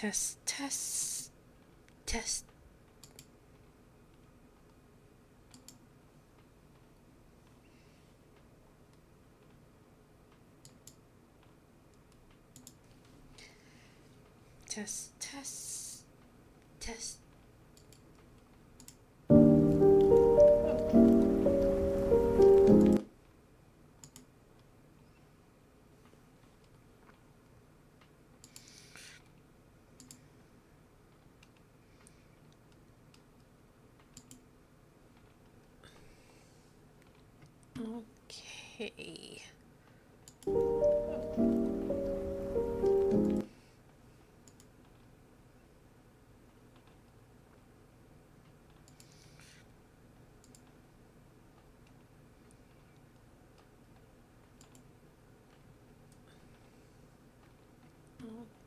Test, test, test. Test, test, test. Okay.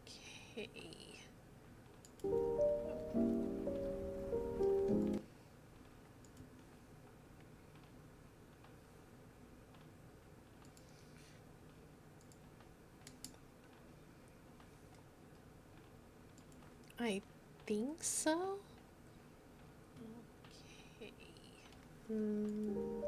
Okay. I think so. Okay. Hmm.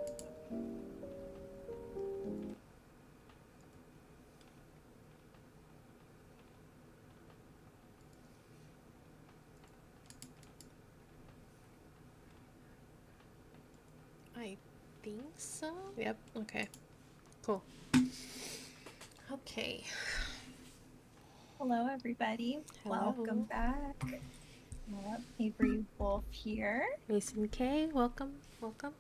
I think so. Yep. Okay. Cool. Okay. Hello, everybody. Welcome Hello. back. Avery Wolf here. Mason K. Welcome. Welcome.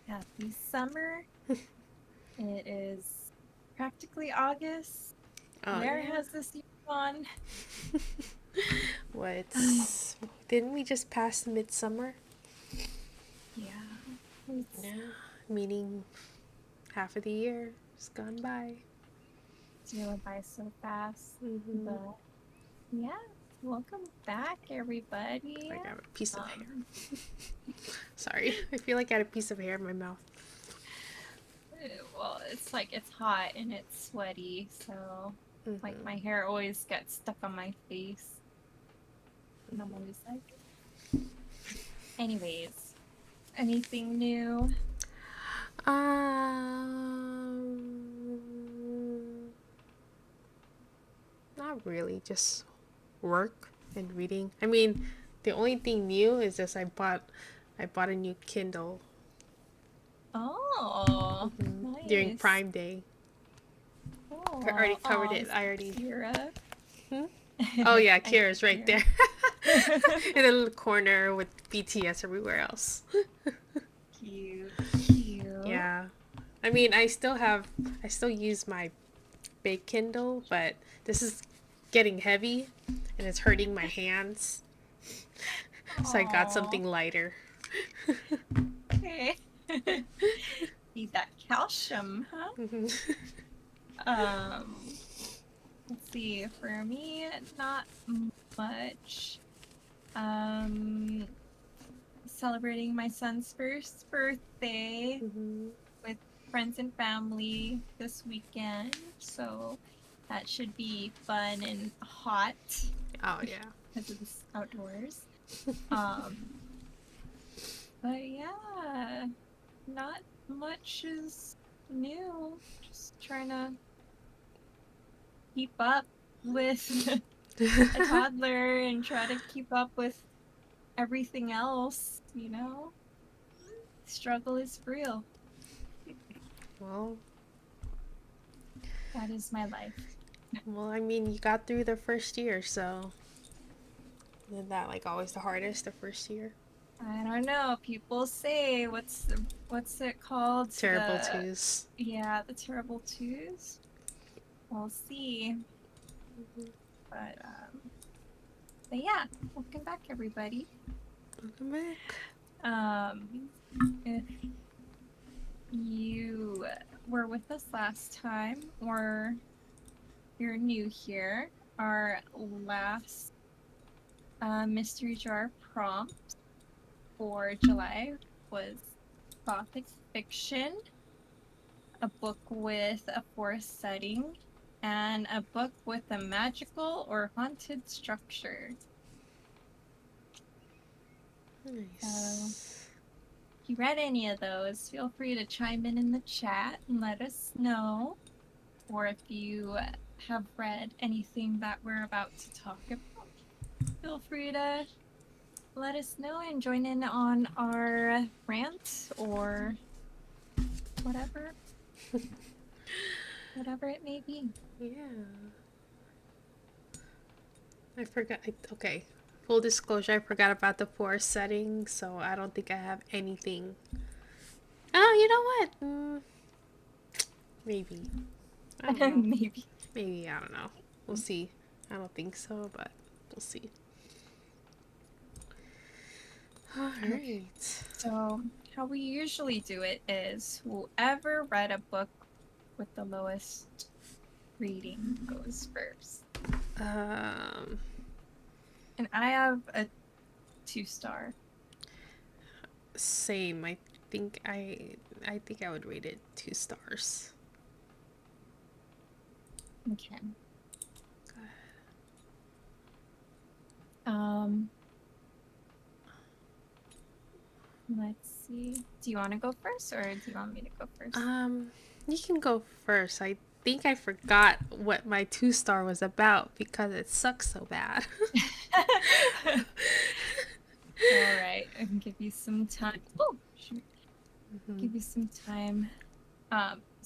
Happy summer. It is practically August. Oh Where yeah. has this year gone? What? Didn't we just pass midsummer? Yeah, it's Yeah. Meaning half of the year has gone by. going by so fast. Mm-hmm. But yeah, welcome back, everybody. I got a piece of hair. Um, Sorry. I feel like I had a piece of hair in my mouth. well, it's like it's hot and it's sweaty, so like Mm-hmm. my hair always gets stuck on my face. And I'm always like, anyways, anything new? Um, Not really. Just work and reading. I mean, the only thing new is just I bought a new Kindle. Oh, During nice. Prime Day. I already Oh, covered it. is I it already. Kira? Hmm? Oh yeah, I know Kira's right Kira. there. In a little corner with BTS everywhere else. Cute, cute. Yeah. I mean, I still use my big Kindle, but this is getting heavy and it's hurting my hands. So I got Oh, something lighter. okay. Need that calcium, huh? Um, let's see. For me, not much. Um, Celebrating my son's first birthday Mm-hmm. with friends and family this weekend. So that should be fun and hot Oh yeah. because it's outdoors. Um, but yeah, not much is new. Just trying to keep up with a toddler and try to keep up with everything else, you know? Struggle is real. Well, That is my life. I mean, you got through the first year, so isn't that like always the hardest, the first year? I don't know. People say what's it called? Terrible twos. The terrible twos. We'll see. But yeah, welcome back everybody. Welcome back. If you were with us last time or you're new here, our last mystery jar prompt for July was Gothic fiction, a book with a forest setting. and a book with a magical or haunted structure. So, Nice. if you read any of those, feel free to chime in the chat and let us know. Or if you have read anything that we're about to talk about, feel free to let us know and join in on our rant or whatever, whatever it may be. Yeah. I forgot. Okay. Full disclosure, I forgot about the forest setting, so I don't think I have anything. Oh, you know what? Maybe. I don't know. Maybe. Maybe. I don't know. We'll see. I don't think so, but we'll see. All Okay. right. So, how we usually do it is whoever read a book with the lowest reading goes first. Um, And I have a 2-star. Same. I think I would rate it 2 stars. Okay. Um, let's see. Do you want to go first or do you want me to go first? You can go first. I think I forgot what my 2 star was about because it sucks so bad. All right, I can give you some time. Oh, shoot. Mhm. Give you some time.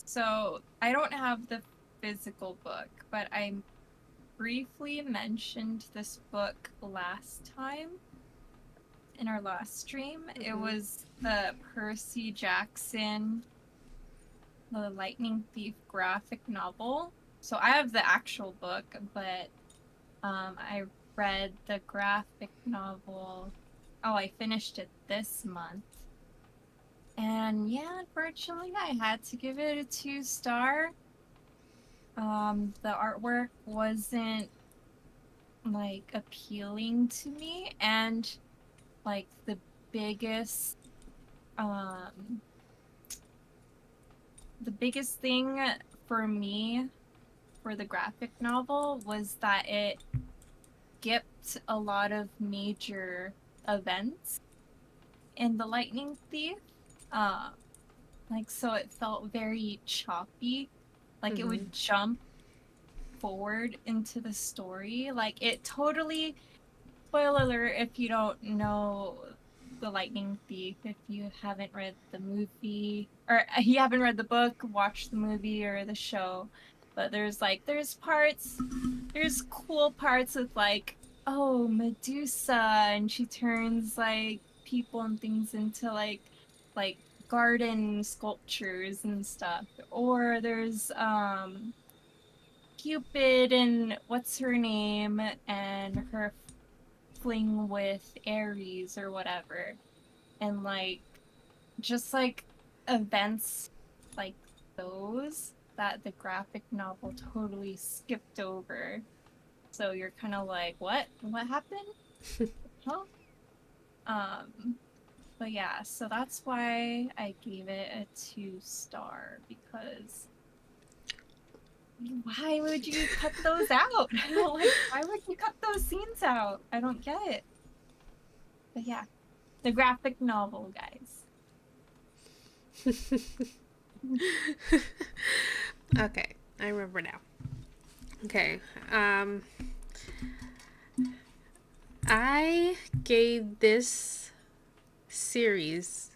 So I don't have the physical book, but I briefly mentioned this book last time in our last stream. It Mhm. was the Percy Jackson, The Lightning Thief graphic novel. So I have the actual book, but I read the graphic novel. Oh, I finished it this month. And yeah, unfortunately, I had to give it a 2-star. The artwork wasn't like appealing to me, and like biggest, um, the biggest thing for me for the graphic novel was that it skipped a lot of major events in the Lightning Thief. Uh, like so it felt very choppy. Like it Mhm. would jump forward into the story. Like it totally, spoiler alert if you don't know the Lightning Thief, if you haven't read the movie or you haven't read the book, watch the movie or the show. But there's cool parts with like, oh, Medusa, and she turns like people and things into like garden sculptures and stuff. Or there's Cupid and what's her name and her fling with Ares or whatever. And like just like events like those that the graphic novel totally skipped over. So you're kind of like, what? What happened? Huh? Um, but yeah, so that's why I gave it a 2-star because why would you cut those out? Like, why would you cut those scenes out? I don't get it. But yeah, the graphic novel, guys. Okay, I remember now. Okay. I gave this series.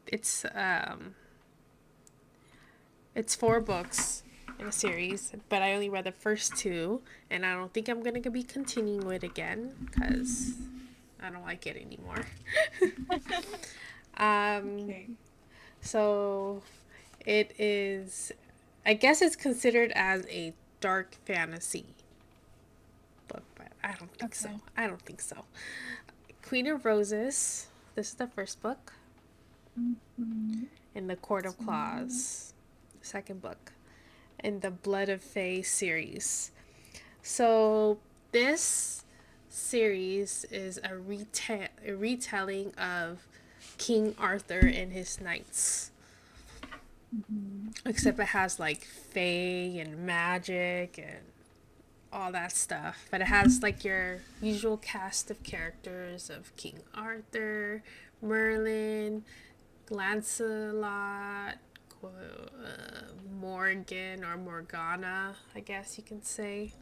It's um, it's 4 books in a series, but I only read the first 2, and I don't think I'm gonna be continuing it again because I don't like it anymore. um, Okay. so it is. I guess it's considered as a dark fantasy book, but I don't think so. Okay. I don't think so. Queen of Roses. This is the first book, Mm-hmm. and the Court of So, Claws, the second book, and the Blood of Fae series. So this series is a retelling of King Arthur and his knights. Mhm. except it has like fae and magic and all that stuff. But it has like your usual cast of characters of King Arthur, Merlin, Lancelot, Morgan or Morgana, I guess you can say.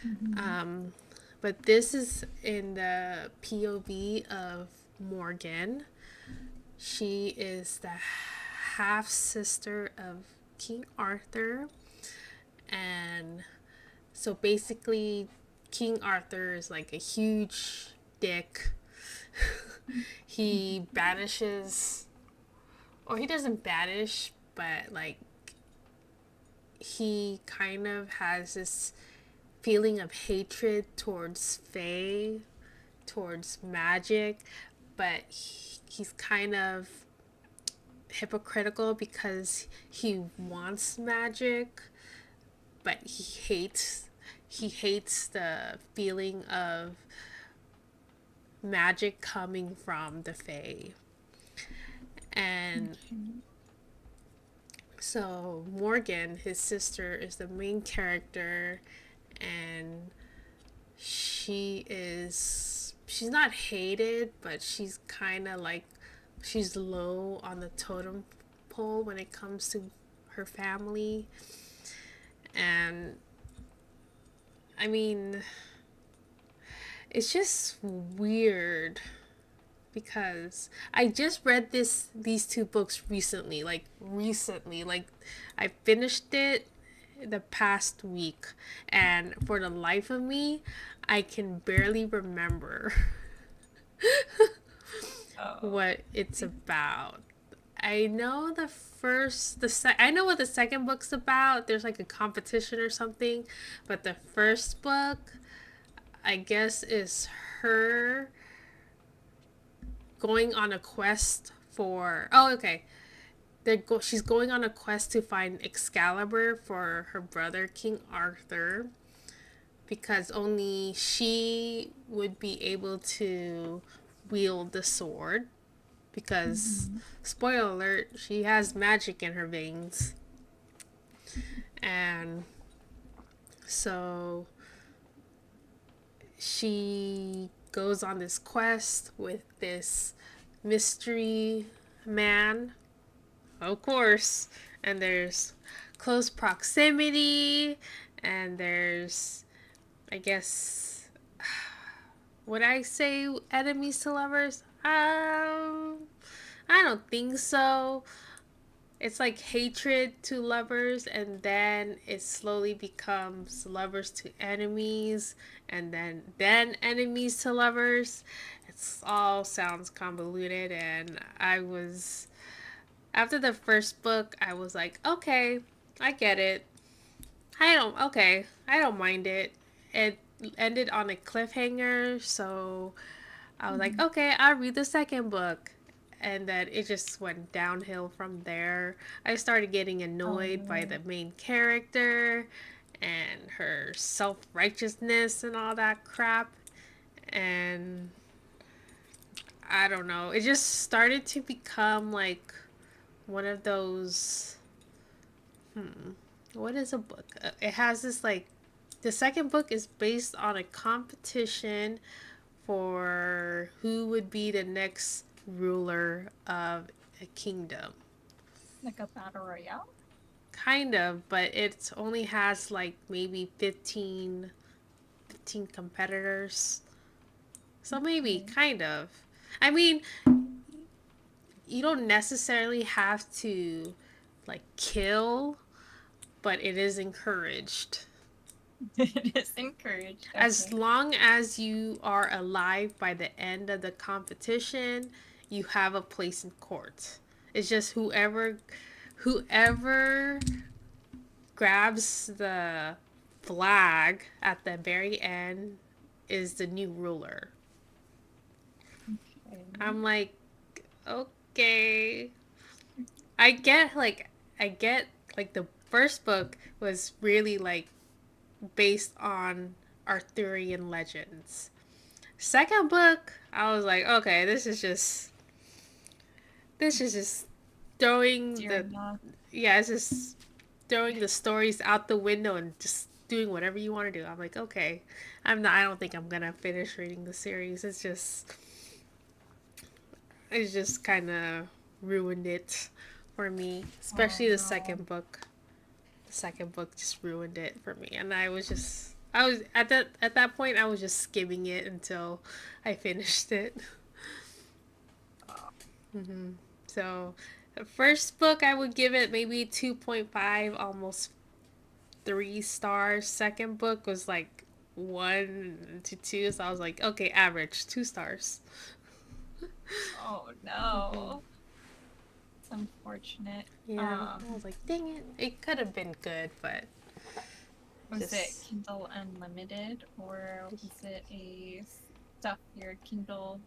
Mhm. Um, but this is in the POV of Morgan. She is the half sister of King Arthur. And so basically, King Arthur is like a huge dick. He banishes, or he doesn't banish, but like he kind of has this feeling of hatred towards Fae, towards magic, but he's kind of hypocritical because he wants magic, but he hates the feeling of magic coming from the Fae. And Okay. so Morgan, his sister, is the main character, and she's not hated, but she's kind of like she's low on the totem pole when it comes to her family. And I mean, it's just weird because I just read these two books recently, like I finished it the past week, and for the life of me, I can barely remember Oh. what it's about. I know I know what the second book's about. There's like a competition or something, but the first book, I guess, is her going on a quest for. Oh, okay. She's going on a quest to find Excalibur for her brother King Arthur, because only she would be able to wield the sword. Because, Mhm. spoiler alert, she has magic in her veins. And so she goes on this quest with this mystery man, of course. And there's close proximity, and there's, I guess, would I say enemies to lovers? I don't think so. It's like hatred to lovers, and then it slowly becomes lovers to enemies, and then enemies to lovers. It's all sounds convoluted, and I was after the first book, I was like, okay, I get it. I don't mind it. It ended on a cliffhanger, so I was like, Mhm. okay, I'll read the second book. And then it just went downhill from there. I started getting annoyed by Oh. the main character and her self righteousness and all that crap. And I don't know. It just started to become like one of those. What is a book? It has this like. The second book is based on a competition for who would be the next ruler of a kingdom. Like a battle royale? Kind of, but it only has like maybe fifteen competitors. So maybe, Okay. kind of. I mean, you don't necessarily have to like kill, but it is encouraged. It is encouraged. As Okay. long as you are alive by the end of the competition, you have a place in court. It's just whoever grabs the flag at the very end is the new ruler. Okay. I'm like, okay. I get the first book was really like based on Arthurian legends. Second book, I was like, okay, this is just throwing Dear the enough. yeah, it's just throwing the stories out the window and just doing whatever you want to do. I'm like, okay, I'm not. I don't think I'm gonna finish reading the series. It's just kind of ruined it for me, Oh especially the no. second book. The second book just ruined it for me, and I was at that point I was just skimming it until I finished it. hmm So, the first book I would give it maybe 2.5, almost 3 stars. Second book was like 1 to 2, so I was like, okay, average 2 stars. Oh hmm no. It's unfortunate. Yeah, I was like, dang it, it could have been good, but Was it just Kindle Unlimited or was it a stuff your Kindle?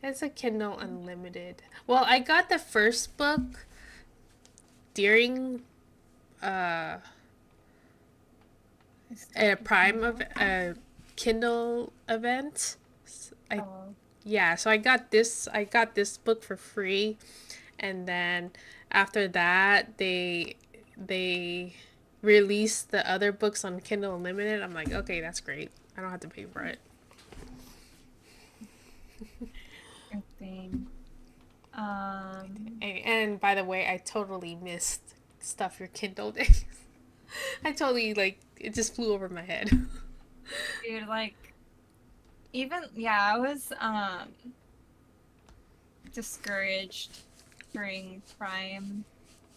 it's a Kindle Unlimited. Well, I got the first book during uh I stuff a your Prime of Kindle? a Kindle event. I Oh, Yeah, so I got this book for free, and then after that they released the other books on Kindle Unlimited. I'm like, okay, that's great. I don't have to pay for it. good thing. Um, And by the way, I totally missed Stuff Your Kindle days. I totally like it just flew over my head. dude, like even yeah, I was discouraged during Prime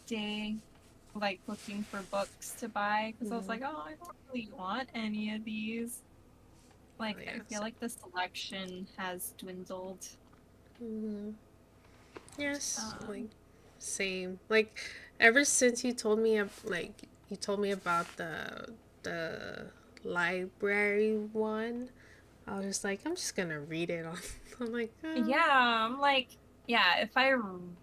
Day, like looking for books to buy because I was mm-hmm. like, oh, I don't really want any of these. Oh Like, I yeah. feel like the selection has dwindled. Mm-hmm. Yes, like Um, same. Like ever since you told me you told me about the library one, I was just like, I'm just gonna read it on. I'm like, yeah, I'm like, yeah, if I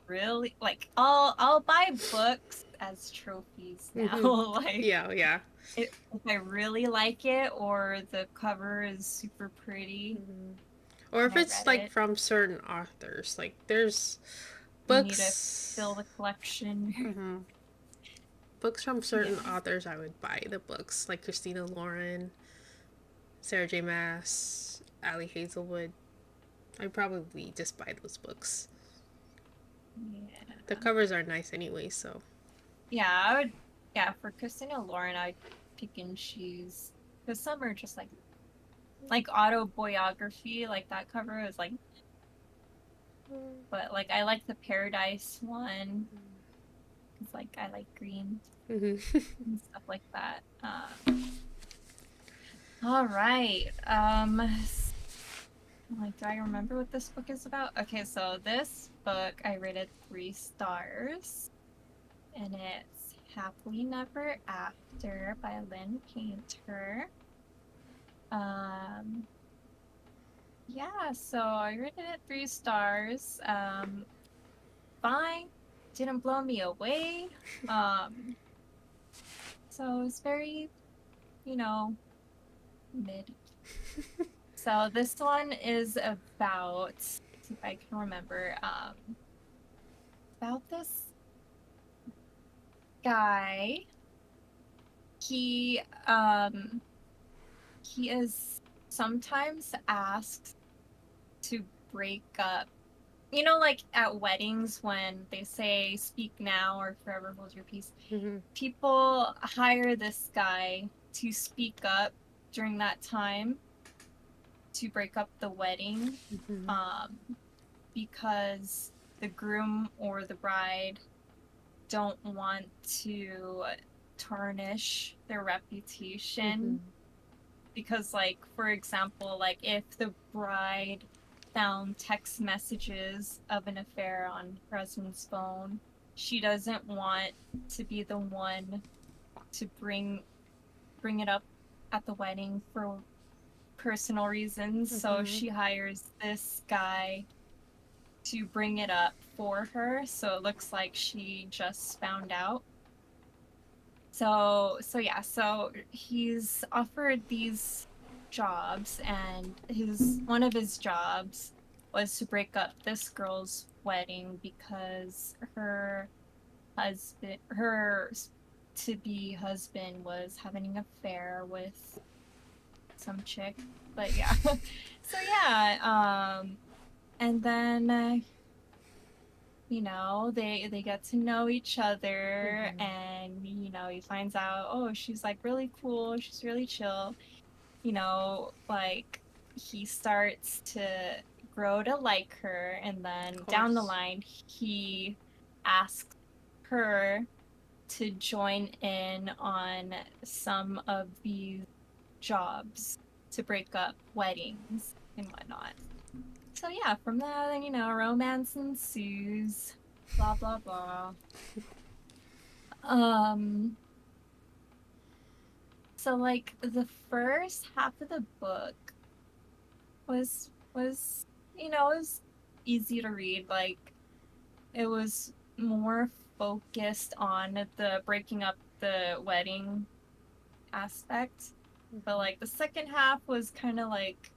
really like, I'll buy books as trophies now. mm-hmm. Like, Yeah, yeah. if I really like it or the cover is super pretty Mm-hmm. Or and if I it's read like it, from certain authors, like there's you need to books. fill the collection. Mm-hmm. Books from Yeah. certain authors, I would buy the books like Christina Lauren, Sarah J. Maas, Ali Hazelwood. I probably just buy those books. The Yeah. covers are nice anyway, so. Yeah, I would, yeah, for Christina Lauren, I'd pick and choose. Because some are just like autobiography, like that cover is like, but like I like the Paradise one. It's like I like green Mm-hmm. and stuff like that. All right. Like, do I remember what this book is about? Okay, so this book I rated 3 stars, and it's Happily Never After by Lynn Painter. Um, yeah, so I rated it 3 stars. Fine, didn't blow me away. Um, so it's very, you know, mid. So this one is about, see if I can remember, about this guy. He um he is sometimes asked to break up. You know, like at weddings when they say speak now or forever hold your peace. mm-hmm. People hire this guy to speak up during that time to break up the wedding. Mm-hmm. Um because the groom or the bride don't want to tarnish their Mm-hmm. reputation because like for example like if the bride found text messages of an affair on her husband's phone, she doesn't want to be the one to bring it up at the wedding for personal reasons, so Mm-hmm. she hires this guy to bring it up for her so it looks like she just found out. So yeah, so he's offered these jobs and his one of his jobs was to break up this girl's wedding because her her to be husband was having an affair with some chick. But yeah. So yeah, and then they get to know each other, Mm-hmm. and he finds out, oh, she's like really cool, she's really chill. Like he starts to grow to like her, and Of then down the course. line he asks her to join in on some of these jobs to break up weddings and whatnot. So yeah, from that, then romance ensues. Blah blah blah. Um, so like the first half of the book was it was easy to read. Like it was more focused on the breaking up the wedding aspect. But like the second half was kind of like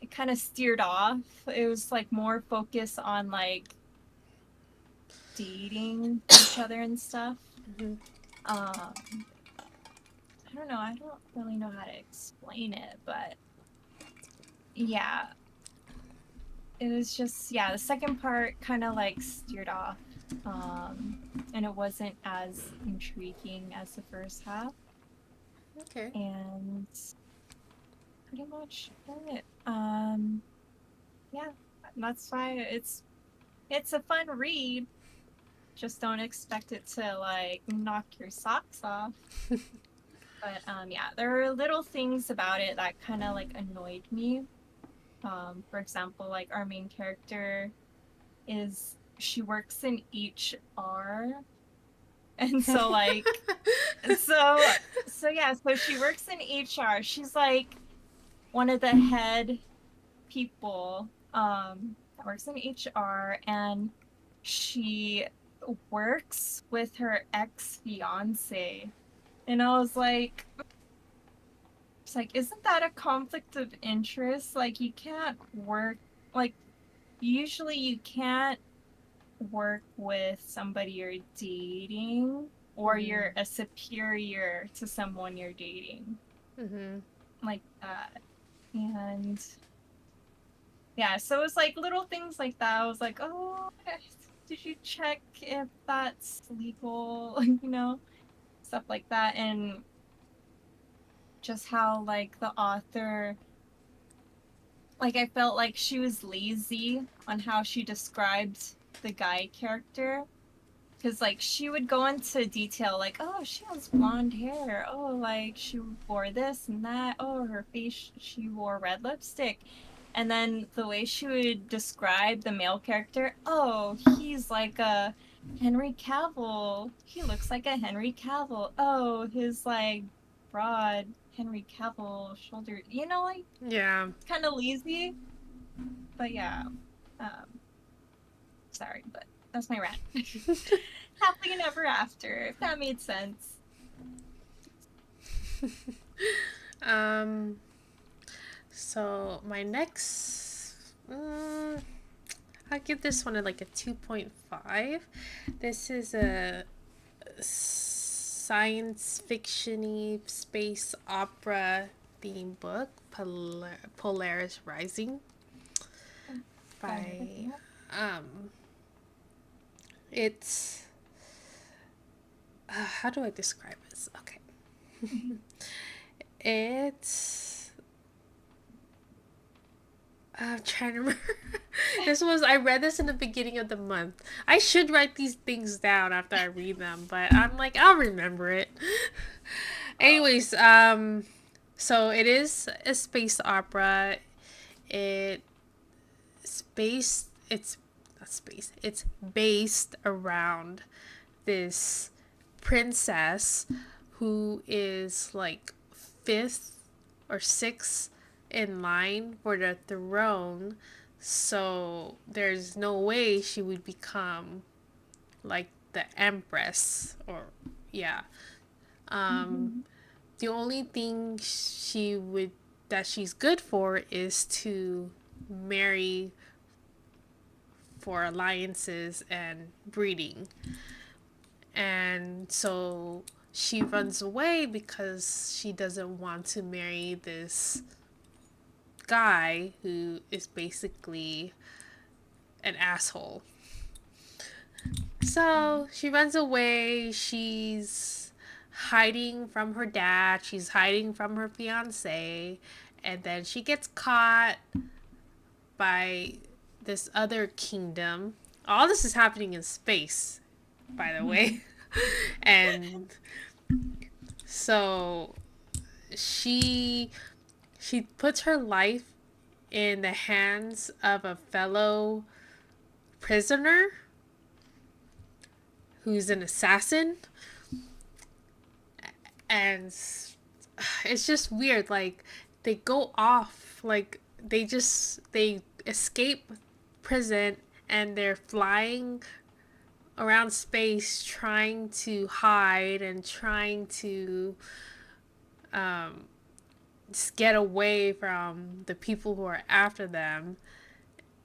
it kind of steered off. It was like more focused on like dating each other and stuff. Mm-hmm. Um, I don't know. I don't really know how to explain it, but yeah, it was just yeah. The second part kind of like steered off, um, and it wasn't as intriguing as the first half, Okay. and pretty much it. Yeah, that's why it's a fun read. Just don't expect it to like knock your socks off. But yeah, there are little things about it that kind of like annoyed me. For example, like our main character is she works in HR, and so like so so she works in HR. She's like one of the head people that works in HR, and she works with her ex-fiance. And I was like, it's like, isn't that a conflict of interest? Like, you can't work, like, usually you can't work with somebody you're dating, or Mm-hmm. you're a superior to someone you're dating, Mm-hmm. like that. And yeah, so it was like little things like that. I was like, oh, did you check if that's legal? Stuff like that. And just how like the author, like I felt like she was lazy on how she described the guy character. Because like she would go into detail, like, oh, she has blonde hair, oh, like she wore this and that, oh, her face, she wore red lipstick. And then the way she would describe the male character, oh, he's like a Henry Cavill, he looks like a Henry Cavill, oh, his like broad Henry Cavill shoulder, like Yeah. kind of lazy. But yeah, um sorry, but that's my rant. Happily and ever after, if that made sense. um. So my next, I'll give this one like a 2.5. This is a science fictiony space opera theme book, Polaris Rising by um. It's how do I describe this? Okay, it's I'm trying to remember. I read this in the beginning of the month. I should write these things down after I read them, but I'm like, I'll remember it. Anyways, so it is a space opera. It's not space, it's based around this princess who is like fifth or sixth in line for the throne. So there's no way she would become like the empress or yeah. Um Mm-hmm. the only thing she's good for is to marry for alliances and breeding. And so she runs away because she doesn't want to marry this guy who is basically an asshole. So she runs away. She's hiding from her dad. She's hiding from her fiance. And then she gets caught by this other kingdom. All this is happening in space, by the way. And so she she puts her life in the hands of a fellow prisoner who's an assassin, and it's just weird. Like, they go off, like they escape prison, and they're flying around space trying to hide and trying to um, just get away from the people who are after them.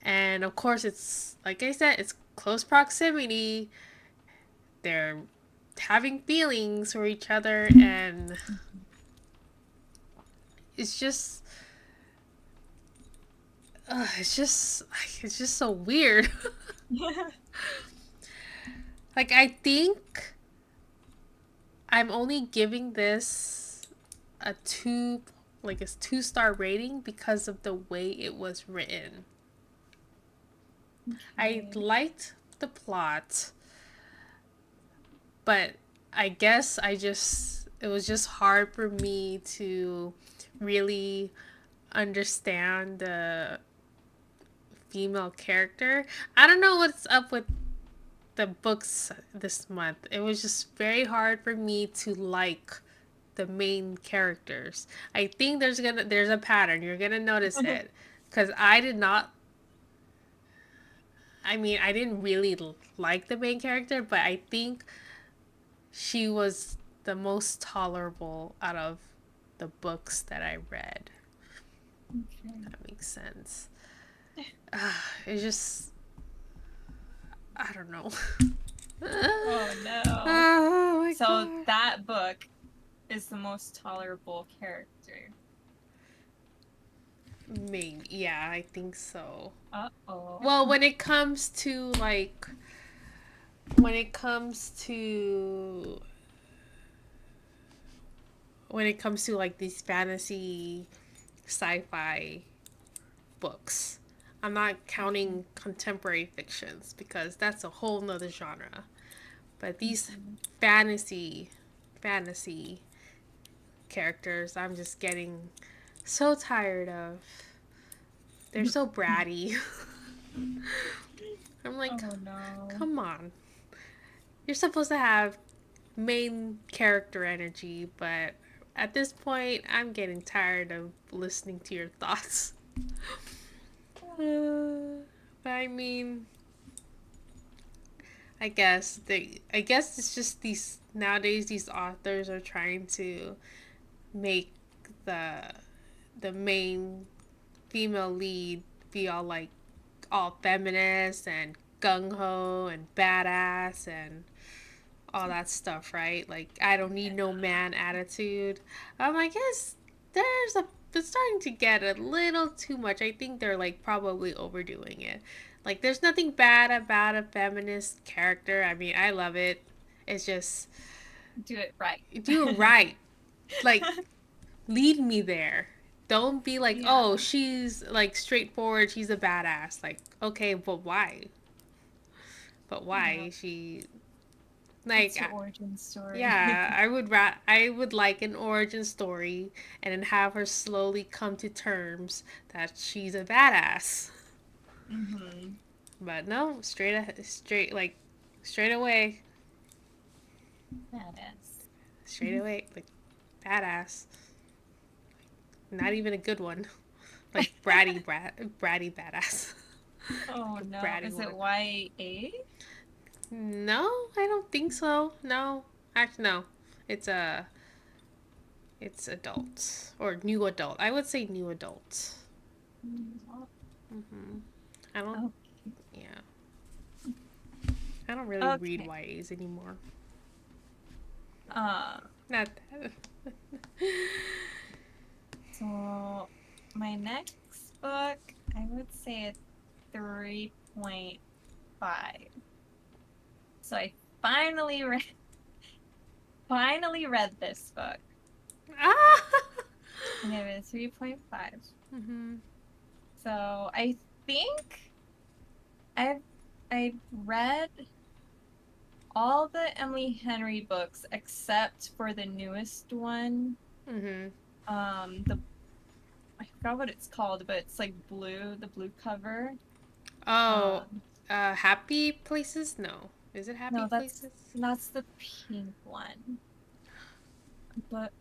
And of course, it's like I said, it's close proximity. They're having feelings for each other, and it's just it's just so weird. Like, I think I'm only giving this a 2-star rating because of the way it was written. I liked the plot, but I guess it was just hard for me to really understand the female character. I don't know what's up with the books this month. It was just very hard for me to like the main characters. I think there's a pattern. You're gonna notice it, because I did not. I mean, I didn't really like the main character, but I think she was the most tolerable out of the books that I read. Okay. That makes sense. It's just, I don't know. Oh no. Oh my So God. that book is the most tolerable character. Maybe, yeah, I think so. Uh-oh. Well, when it comes to when it comes to like these fantasy sci-fi books, I'm not counting contemporary fictions because that's a whole nother genre. But these fantasy characters, I'm just getting so tired of. They're so bratty. I'm like, Oh no. come on. You're supposed to have main character energy, but at this point, I'm getting tired of listening to your thoughts. But I mean, I guess it's just these nowadays these authors are trying to make the the main female lead be all feminist and gung ho and badass and all that stuff, right? Like, I don't need no man attitude. I guess there's a it's starting to get a little too much. I think they're like probably overdoing it. Like, there's nothing bad about a feminist character. I mean, I love it. It's just Do it right. do it right. Like, lead me there. Don't be like, Yeah. oh, she's like straightforward. She's a badass. Like, okay, but why? But why? Yeah. She What's like your origin story? yeah, I would like an origin story and then have her slowly come to terms that she's a badass. Mm-hmm. But no, straight away, Badass. straight away, like badass. Not even a good one, like bratty badass. Oh Like no. bratty Is it one. YA? No, I don't think so. No, actually, no. It's a it's adult or new adult. I would say new adult. Oh. Mm-hmm. I don't. Okay. Yeah. I don't really read Okay. YAs anymore. Uh, Not that. so my next book, I would say a 3.5. So I finally read finally read this book. Ah! I gave it a 3.5. Mm-hmm. So I think I've I've read all the Emily Henry books except for the newest one. Mm-hmm. The I forgot what it's called, but it's like blue, the blue cover. Oh, Um, Happy Places? No. Is it Happy no, that's Places? that's the pink one. But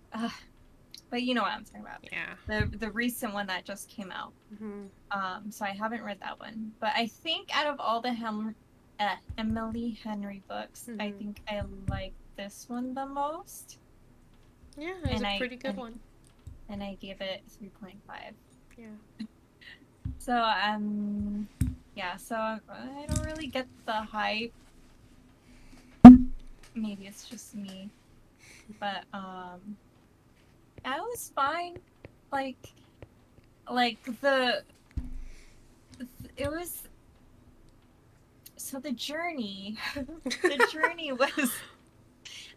but you know what I'm talking about. Yeah. The recent one that just came out. Mm-hmm. So I haven't read that one, but I think out of all the Emily Henry books, I Mm-hmm. think I like this one the most, Yeah, it was and a I pretty good and one. and I gave it 3.5. Yeah. So yeah, so I don't really get the hype. Maybe it's just me, but I was fine. Like like it was so the journey the journey was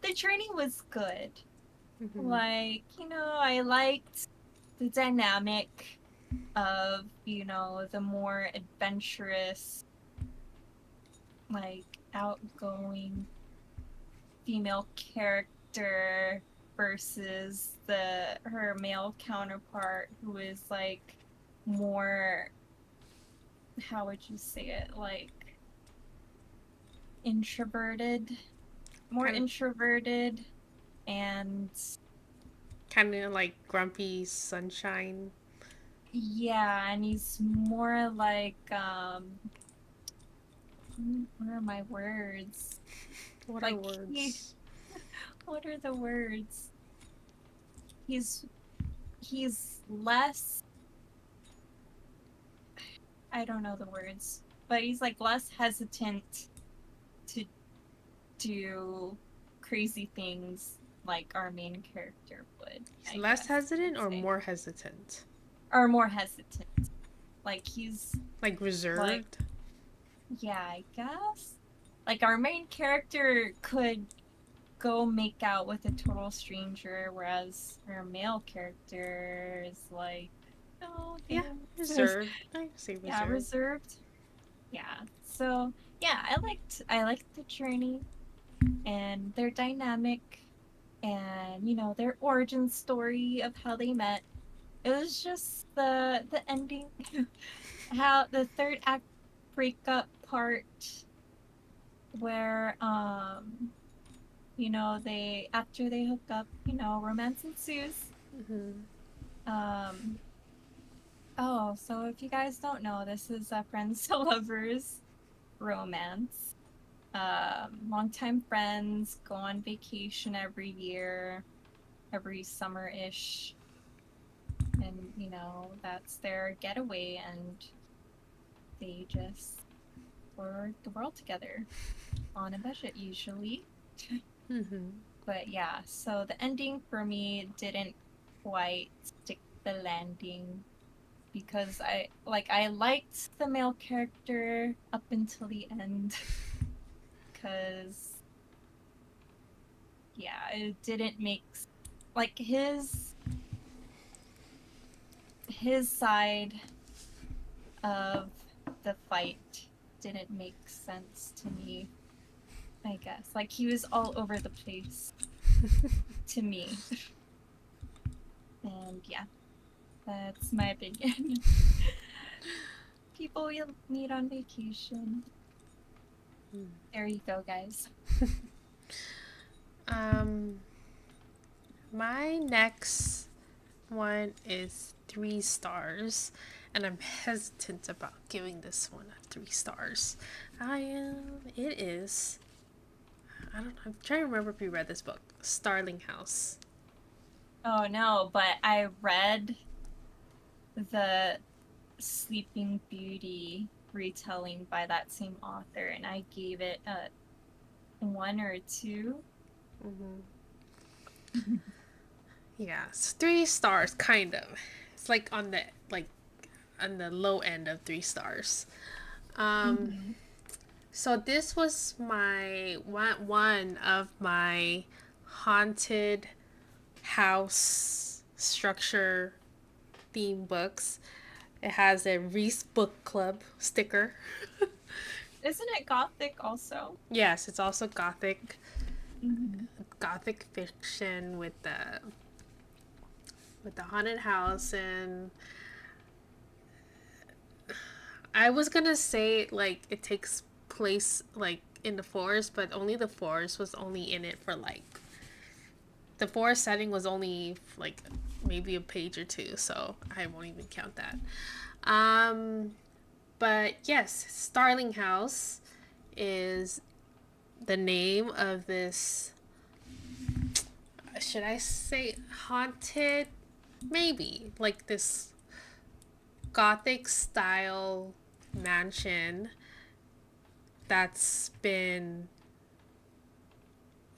the journey was good. Mm-hmm. Like, I liked the dynamic of, the more adventurous, like outgoing female character versus the her male counterpart who is like more, how would you say it? Like introverted, more Kind introverted and kind of like Grumpy Sunshine. yeah, and he's more like what are my words? What are Like he words? what are the words? He's he's less, I don't know the words, but he's like less hesitant to do crazy things like our main character would, He's I less guess you hesitant would or say. more hesitant? Or more hesitant. Like he's Like like, reserved? yeah, I guess. Like our main character could go make out with a total stranger, whereas her male character is like, oh, Yeah, thanks. reserved. I say Yeah, reserved. reserved. Yeah. So yeah, I liked the journey and their dynamic and their origin story of how they met. It was just the ending, how the third act breakup part where they after they hook up, romance ensues. Mm-hmm. Um, oh, so if you guys don't know, this is a friends to lovers romance. Longtime friends go on vacation every year, every summer-ish, and that's their getaway, and they just explore the world together on a budget usually. Mm-hmm. But yeah, so the ending for me didn't quite stick the landing because I liked the male character up until the end because yeah, it didn't make like his side of the fight didn't make sense to me, I guess. Like he was all over the place to me. And yeah, that's my opinion. People you'll meet on vacation. There you go, guys. Um, my next one is 3 stars, and I'm hesitant about giving this one 3 stars. I am. It is. I don't know. I'm trying to remember if you read this book, Starling House. Oh no, but I read the Sleeping Beauty retelling by that same author, and I gave it a 1 or 2. Mm-hmm. Yeah, it's 3 stars, kind of. It's like on the low end of 3 stars. Um, Mm-hmm. so this was my one of my haunted house structure theme books. It has a Reese Book Club sticker. Isn't it Gothic also? Yes, it's also Mm-hmm. gothic fiction with the haunted house, and I was gonna say like it takes place like in the forest, but only the forest was only in it for like the forest setting was only like maybe a page or two, so I won't even count that. Um, but yes, Starling House is the name of this. Should I say haunted? Maybe like this gothic style mansion that's been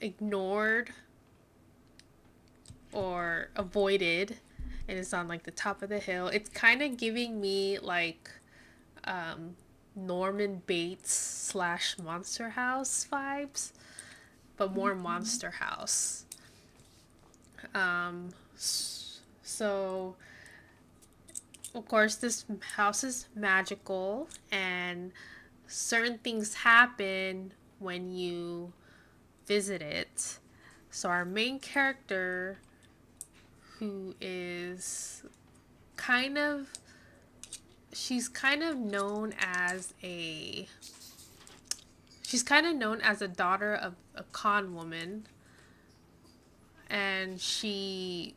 ignored or avoided, and it's on like the top of the hill. It's kind of giving me like um, Norman Bates slash Monster House vibes, but more Mm-hmm. Monster House. Um, so of course this house is magical, and certain things happen when you visit it. So our main character, who is kind of she's kind of known as a she's kind of known as a daughter of a con woman, and she's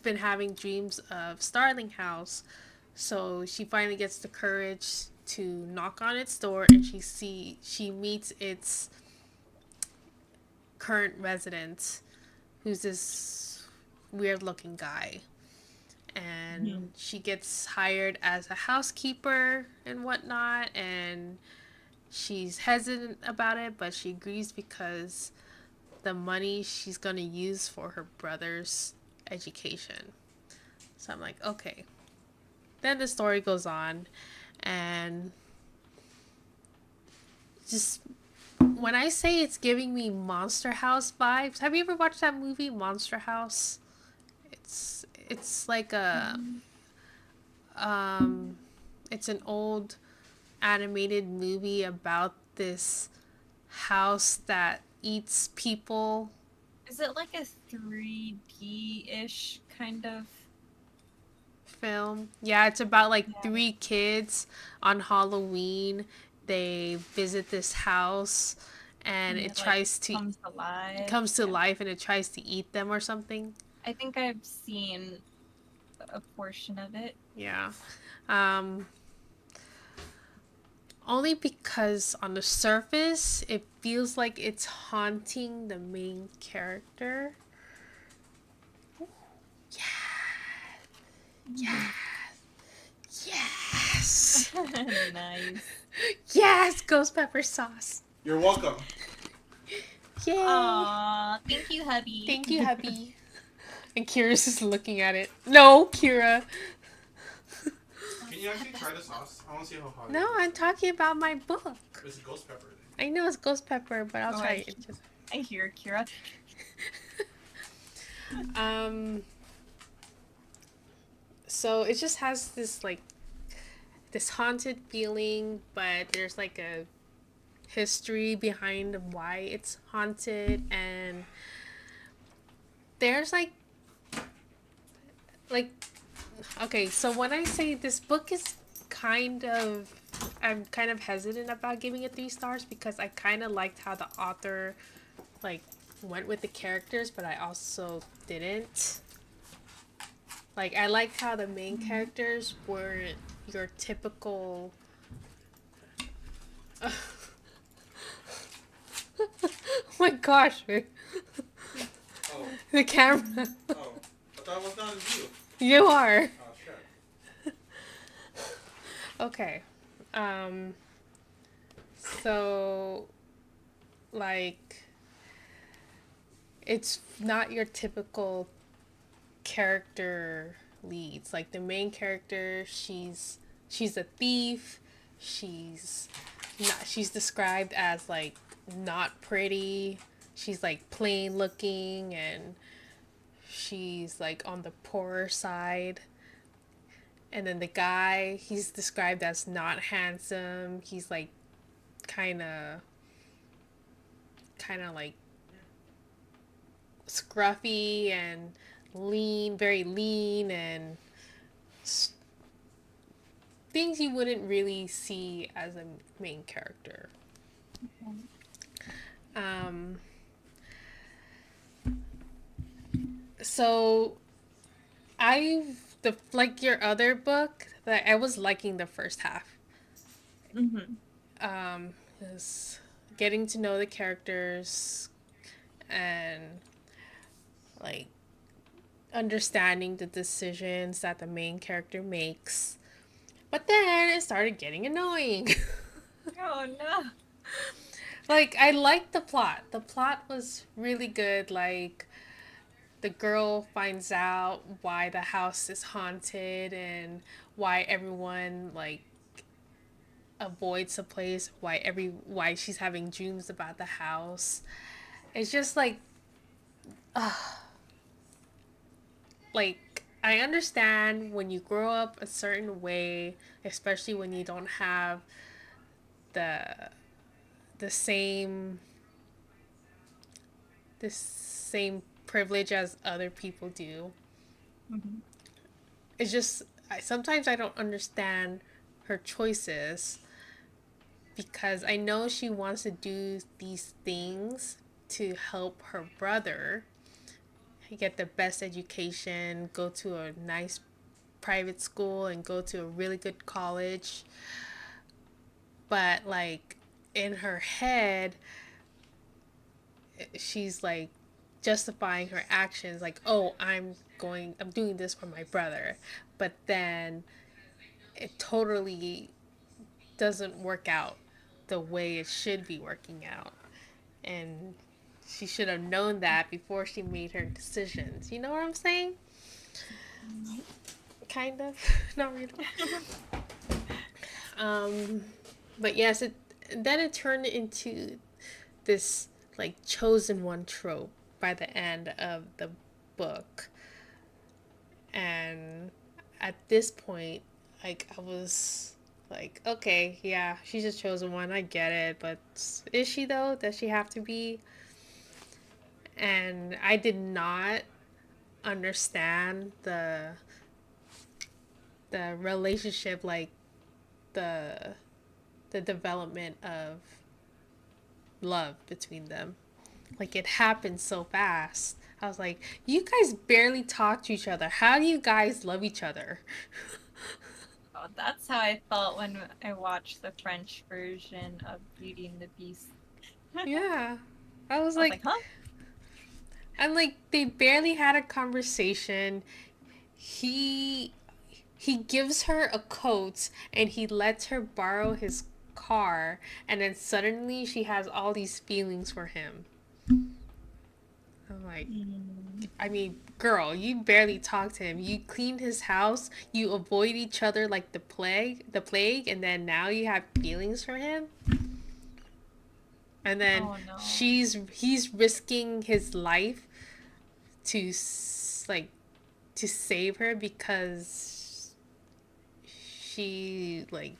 been having dreams of Starling House. So she finally gets the courage to knock on its door, and she meets its current resident, who's this weird looking guy. And she gets hired as a housekeeper and whatnot, and she's hesitant about it, but she agrees because the money she's gonna use for her brother's education. So I'm like, okay. Then the story goes on, and just when I say it's giving me Monster House vibes, have you ever watched that movie Monster House? It's like a Mm-hmm. um it's an old animated movie about this house that eats people. Is it like a 3D-ish kind of? Film. Yeah, it's about like Yeah. 3 kids on Halloween. They visit this house, and And it it like tries to comes alive. comes to Yeah. life, and it tries to eat them or something. I think I've seen a portion of it. Yeah. Um Only because on the surface it feels like it's haunting the main character. Mm. Yes. Nice. Yes, ghost pepper sauce. You're welcome. Yay. Aw, thank you, hubby. Thank you, hubby. And Kira's just looking at it. No, Kira. Can you actually try the sauce? I want to see how hot No, it is. I'm talking about my book. It's ghost pepper. Then. I know it's ghost pepper, but I'll Oh, try it. Just... I hear Kira. um. So it just has this like this haunted feeling, but there's like a history behind why it's haunted, and there's like okay, so when I say this book is I'm kind of hesitant about giving it 3 stars because I kind of liked how the author like went with the characters, but I also didn't. Like I liked how the main characters weren't your typical oh my gosh, Rick. Oh. The camera. Oh. I thought it was not you. You are. Oh, shit. Okay. Um, so, like, it's not your typical character leads. Like the main character, she's a thief. She's she's described as like not pretty. She's like plain looking and she's like on the poorer side. And then the guy, he's described as not handsome. He's like kind of like scruffy and lean, very lean and things you wouldn't really see as a main character. Um, so the like your other book that I was liking the first half. Mm-hmm. Is getting to know the characters and like understanding the decisions that the main character makes. But then it started getting annoying. Oh no. Like I liked the plot. The plot was really good. Like the girl finds out why the house is haunted and why everyone like avoids the place, why she's having dreams about the house. It's just like I understand when you grow up a certain way, especially when you don't have the the same the same privilege as other people do. Mm-hmm. It's just sometimes I don't understand her choices because I know she wants to do these things to help her brother get the best education, go to a nice private school, and go to a really good college. But, like, in her head, she's like justifying her actions, like, oh, I'm doing this for my brother. But then it totally doesn't work out the way it should be working out. And she should have known that before she made her decisions. You know what I'm saying? Kind of. Not really. Um, but yes, then it turned into this like chosen one trope by the end of the book. And at this point, like I was like, okay, yeah, she's a chosen one. I get it, but is she though? Does she have to be? And I did not understand the relationship, like the the development of love between them. Like it happened so fast. I was like, you guys barely talk to each other. How do you guys love each other? Oh, that's how I felt when I watched the French version of Beauty and the Beast. I Yeah. I was was like, like, huh? I'm like, they barely had a conversation. He he gives her a coat and he lets her borrow his car and then suddenly she has all these feelings for him. I'm like, Mm. I mean, girl, you barely talk to him. You clean his house, you avoid each other like the plague, and then now you have feelings for him? And then Oh no. he's risking his life to like to save her because she like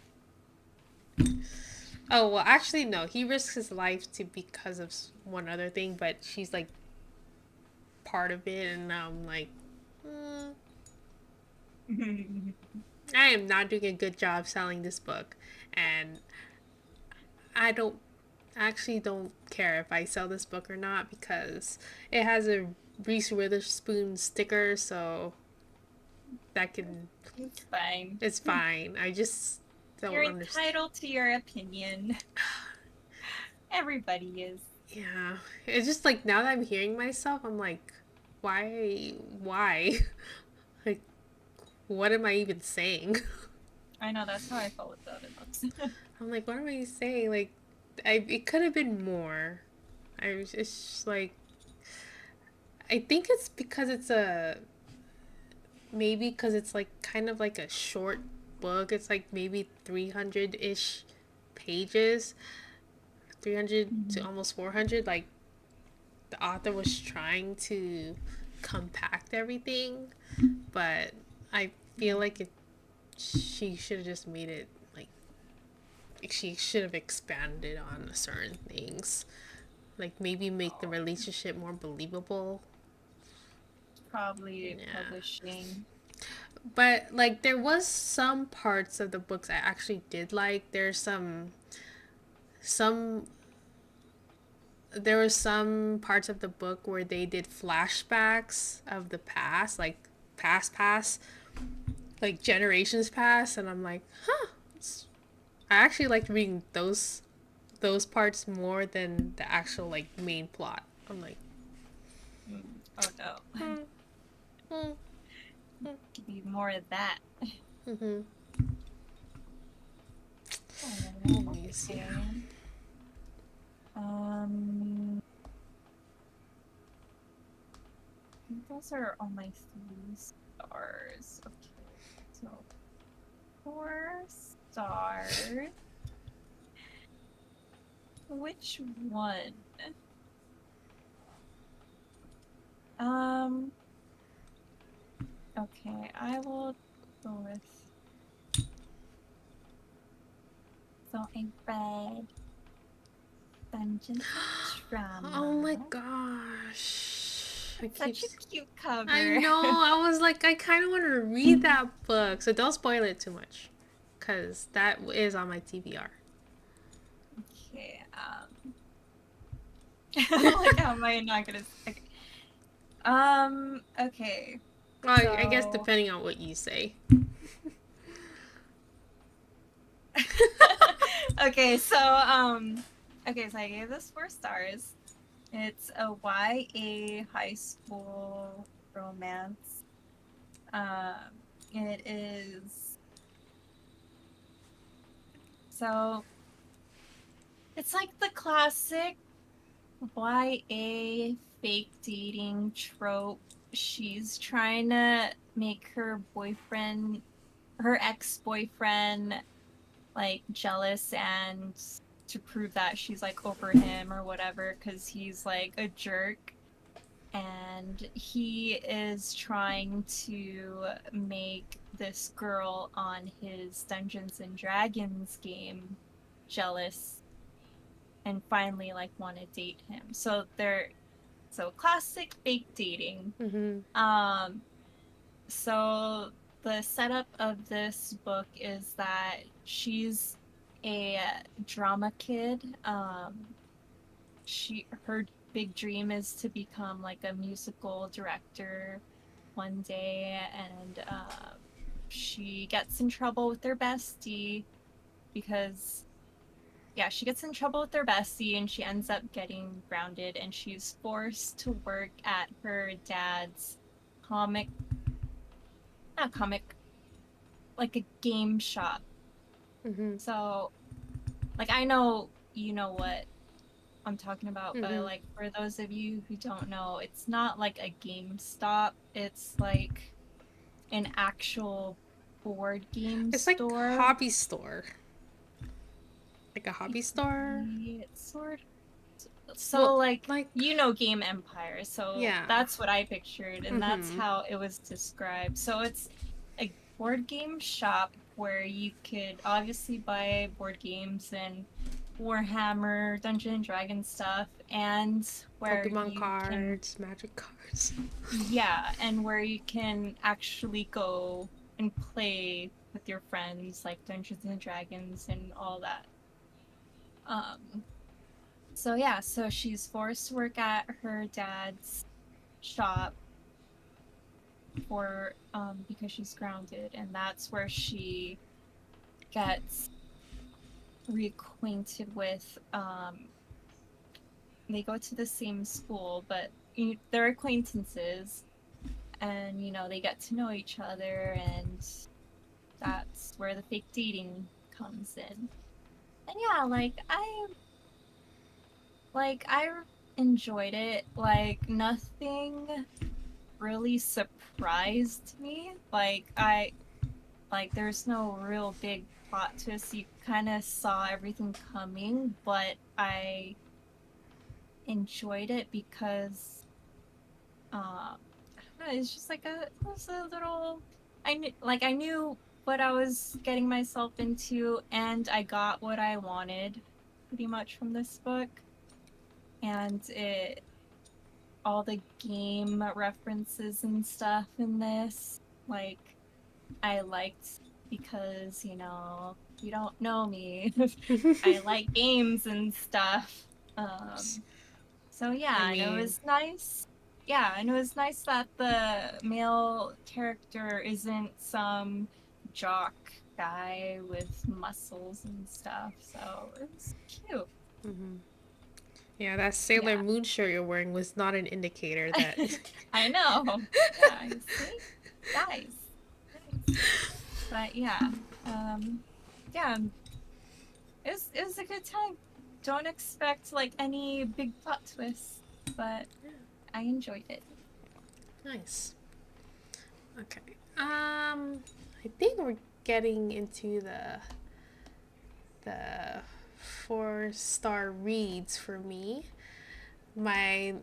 oh well actually no, he risks his life to because of one other thing, but she's like part of it and I'm like mm, I am not doing a good job selling this book and I don't actually don't care if I sell this book or not because it has a Reese Witherspoon sticker, so that can It's fine. it's fine. I just You're don't understand. entitled to your opinion. Everybody is. Yeah, it's just like now that I'm hearing myself, I'm like, why, like, what am I even saying? I know, that's how I felt with the other books. I'm like, what am I saying? Like, it could have been more. I was just like, I think it's because it's a maybe because it's like kind of like a short book. It's like maybe 300 ish pages, 300 to Mhm. almost 400. Like the author was trying to compact everything, but I feel like she should have just made it like she should have expanded on certain things. Like maybe make the Oh, relationship more believable. probably Yeah. publishing. But like there was some parts of the books I actually did like. Some there were some parts of the book where they did flashbacks of the past, like past, like generations past, and I'm like, huh. I actually liked reading those parts more than the actual like main plot. I'm like, Mm. Oh no. hmm, hmm, Give me more of that. mm-hmm. Oh, Anyways, yeah. okay. Um, I think those are all my 3 stars. Okay, so 4 stars. Which one? Um, okay, I will go with. So I read Dungeons and Oh my Drama. gosh. I keep. Such a cute I cover. know. I was like, I kind of want to read that book. So don't spoil it too much. Because that is on my TBR. Okay, like how am I not gonna okay. Okay. Well, I guess So depending on what you say. okay, so I gave this 4 stars. It's a YA high school romance. It is so it's like the classic YA fake dating trope. She's trying to make her ex-boyfriend, like jealous and to prove that she's like over him or whatever because he's like a jerk. And he is trying to make this girl on his Dungeons and Dragons game jealous and finally like want to date him. So classic fake dating. Mm-hmm. Um so the setup of this book is that she's a drama kid. Her big dream is to become like a musical director one day, and she gets in trouble with her bestie because yeah, she gets in trouble with her bestie and she ends up getting grounded and she's forced to work at her dad's comic, not comic, like a game shop. Mm-hmm. So, like, I know you know what I'm talking about, but Mm-hmm. like, for those of you who don't know, it's not like a GameStop, it's like an actual board game It's like store. hobby store. Like a hobby store. Sort Well, so like like, you know Game Empire, so yeah. that's what I pictured and that's Mm-hmm. how it was described. So it's a board game shop where you could obviously buy board games and Warhammer, Dungeon and Dragon stuff, and where Pokemon you can cards, magic cards. yeah, and where you can actually go and play with your friends like Dungeons and Dragons and all that. Um So yeah, so she's forced to work at her dad's shop for because she's grounded, and that's where she gets reacquainted with they go to the same school, but they're acquaintances and they get to know each other and that's where the fake dating comes in. And yeah, I enjoyed it. Like nothing really surprised me. There's no real big plot twist. You kind of saw everything coming, but I enjoyed it because I don't know, it's just it was a little. I knew what I was getting myself into, and I got what I wanted, pretty much from this book. And it all the game references and stuff in this, like I liked because you don't know me. I like games and stuff. Um, so I yeah, and it mean, was nice. Yeah, and it was nice that the male character isn't some jock guy with muscles and stuff. So it was cute. yeah, that Sailor Yeah. Moon shirt you're wearing was not an indicator that. I know. Yeah, you see? Nice. Nice. But yeah. Um yeah, it was a good time. Don't expect any big plot twists, but I enjoyed it. Nice. Okay. I think we're getting into the 4-star reads for me. My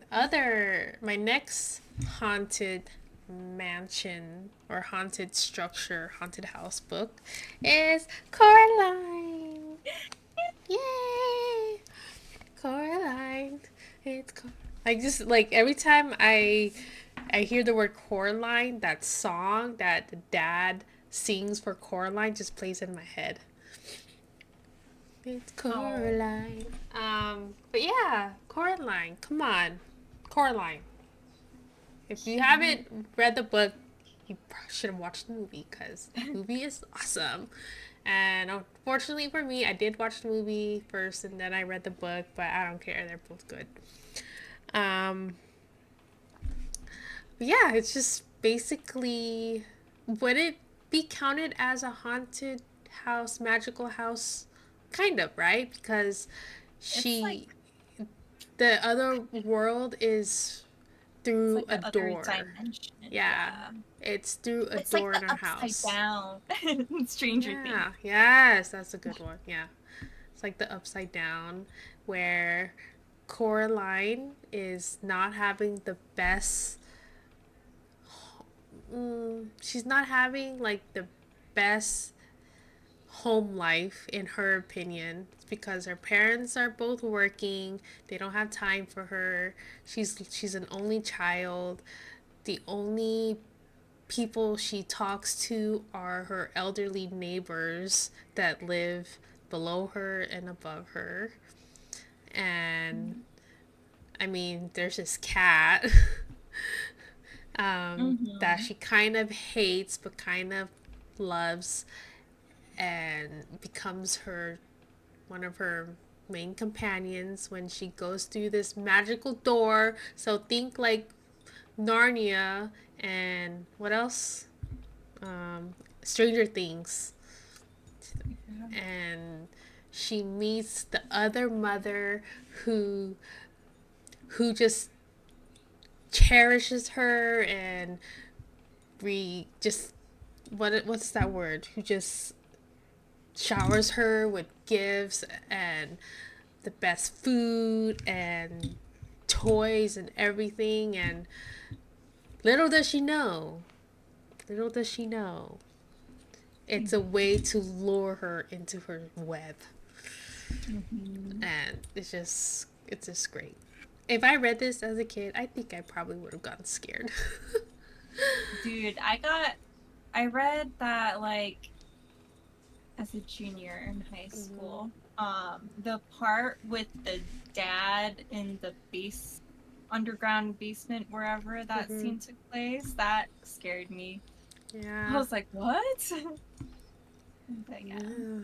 next haunted mansion or haunted structure, haunted house book is Coraline. Yay! Coraline. It's I just like every time I hear the word Coraline, that song that the dad sings for Coraline just plays in my head. It's Oh. Coraline. But yeah, Coraline. Come on, Coraline. If you haven't read the book, you should have watched the movie because the movie is awesome. And unfortunately for me, I did watch the movie first and then I read the book, but I don't care. They're both good. Um, but yeah, it's just basically, would it be counted as a haunted house, magical house? Kind of, right? Because It's she, the other world is through like a the other door. dimension. Yeah, Yeah. it's through a It's like door the in our upside house. down Stranger Things. Yeah, yes, that's a good one. Yeah. It's like the upside down where Coraline is not having the best. She's not having like the best home life in her opinion. It's because her parents are both working. They don't have time for her. She's an only child. The only people she talks to are her elderly neighbors that live below her and above her. And I mean, there's this cat that Mm-hmm. she kind of hates but kind of loves and becomes her one of her main companions when she goes through this magical door. So think like Narnia and what else? Stranger Things. And she meets the other mother who just cherishes her and just what's that word? Who just showers her with gifts and the best food and toys and everything. And little does she know, little does she know, it's a way to lure her into her web. Mm-hmm. And it's just great. If I read this as a kid, I think I probably would have gotten scared. Dude, I read that as a junior in high school. The part with the dad in the underground basement, wherever that Mm-hmm. scene took place, that scared me. I Yeah. was like, what? But yeah. Yeah.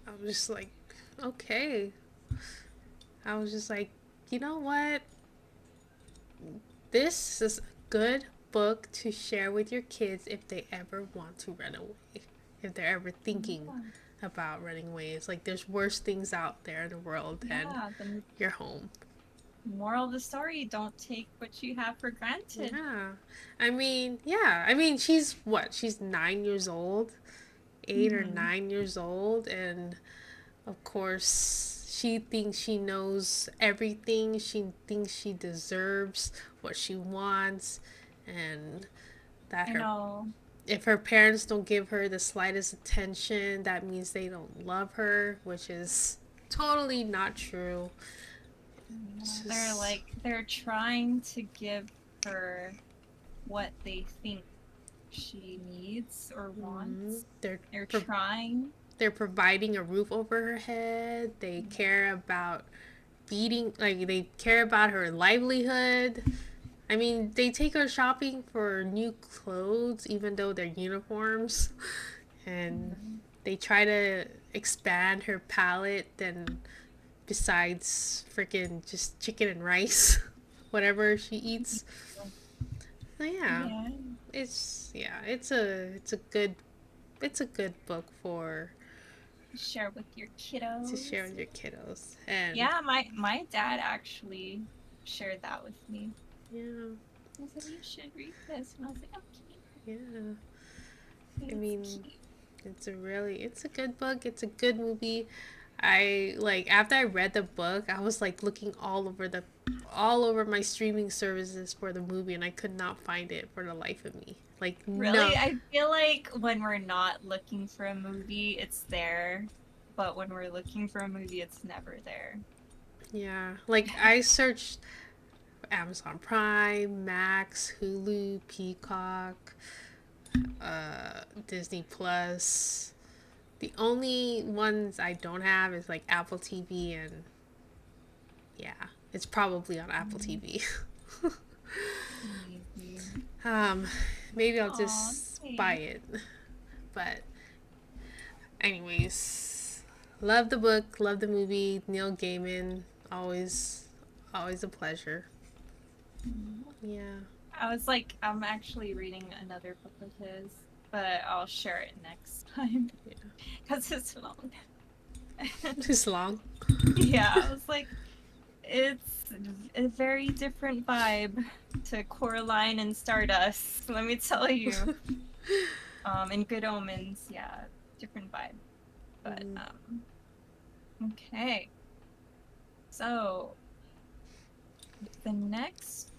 I was just like, okay. I was just like, you know what? This is a good book to share with your kids if they ever want to run away. if they're ever thinking about running away. It's like there's worse things out there in the world than Yeah, the your home. moral of the story, don't take what you have for granted. Yeah. I mean, she's what? She's 9 years old, 8 or 9 years old, and of course, she thinks she knows everything. She thinks she deserves what she wants, and that I her know. if her parents don't give her the slightest attention, that means they don't love her, which is totally not true. It's They're just, like they're trying to give her what they think she needs or wants. they're They're pro- trying. they're providing a roof over her head. They care about feeding, like they care about her livelihood. I mean, they take her shopping for new clothes, even though they're uniforms, and they try to expand her palette. And besides freaking just chicken and rice, whatever she eats. So yeah, Yeah. it's a good book for Share with your to kiddos. share with your kiddos. And Yeah, my dad actually shared that with me. yeah, He said you should read this, and I was like, okay. yeah. I It's mean, cute. it's a good book. It's a good movie. I like after I read the book, I was like looking all over my streaming services for the movie, and I could not find it for the life of me. Like no, Really, I feel like when we're not looking for a movie, it's there, but when we're looking for a movie, it's never there. yeah. Like I searched Amazon Prime, Max, Hulu, Peacock, Disney Plus. The only ones I don't have is like Apple TV, and yeah, it's probably on Apple TV. Maybe. um, maybe I'll Aw, just buy thanks. it. But anyways, love the book, love the movie. Neil Gaiman, always a pleasure. Yeah. I was like, I'm actually reading another book of his, but I'll share it next time Yeah. because it's long. Too long. Yeah, I was like, it's a very different vibe to Coraline and Stardust, let me tell you. And Good Omens, yeah, different vibe. But okay. So the next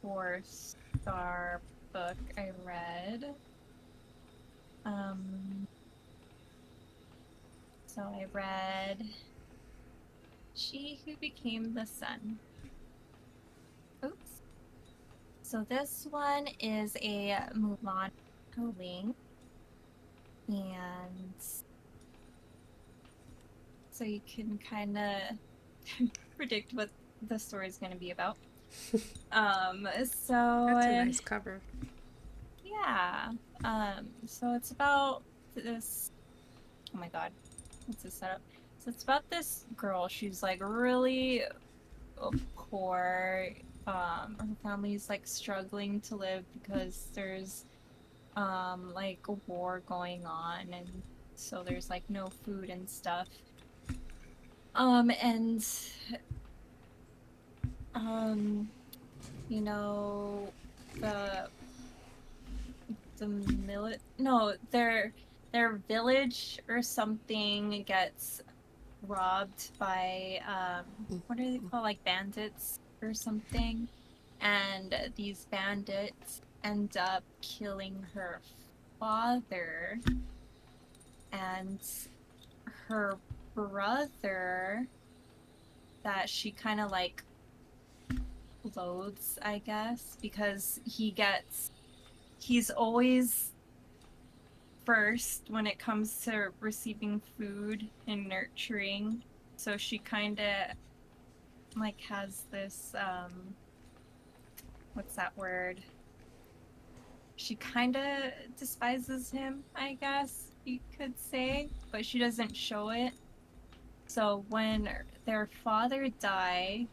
4-star book I read, so I read She Who Became the Sun. Oops. So this one is a Mulan link, and so you can kind of predict what the story is going to be about. So That's a nice cover. yeah, so it's about this. Oh my god, what's this setup? So it's about this girl. She's like really poor. Her family's like struggling to live because there's like a war going on, and so there's like no food and stuff. And you know, the their village or something gets robbed by what are they called, like bandits or something, and these bandits end up killing her father, and her brother that she kind of like loathes, I guess, because he's always first when it comes to receiving food and nurturing. So she kind of like has this what's that word? She kind of despises him, I guess you could say, but she doesn't show it. So when their father died,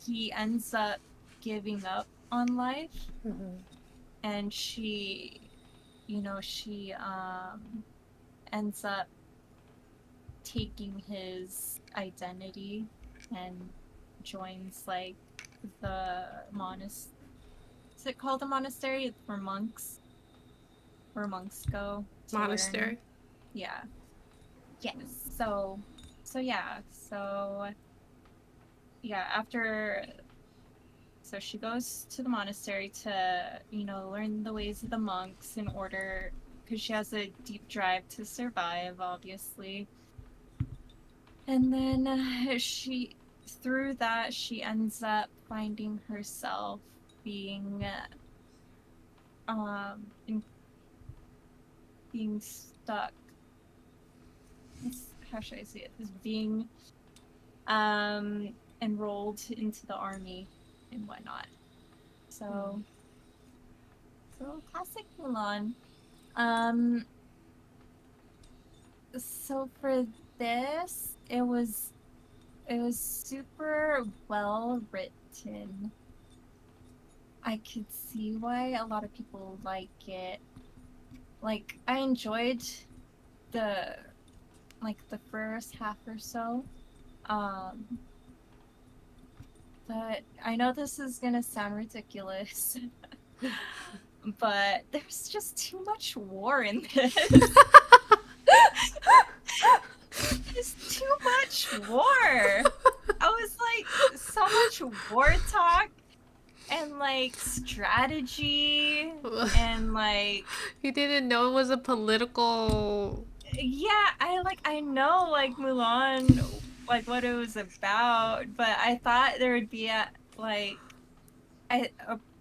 he ends up giving up on life, and she she ends up taking his identity and joins like the monastery. Is it called a monastery? It's for monks, where monks go to learn. Monastery. Yeah. Yes. So after so she goes to the monastery to, learn the ways of the monks in order, because she has a deep drive to survive, obviously. And then through that, she ends up finding herself being, in, being stuck. How should I say it? Is being, enrolled into the army and whatnot. So classic Mulan. So for this, it was super well written. I could see why a lot of people like it. Like, I enjoyed the the first half or so. But I know this is gonna sound ridiculous, but there's just too much war in this. There's too much war. I was like, so much war talk and like strategy and like You didn't know it was a political. yeah, I know like Mulan, like what it was about, but I thought there would be a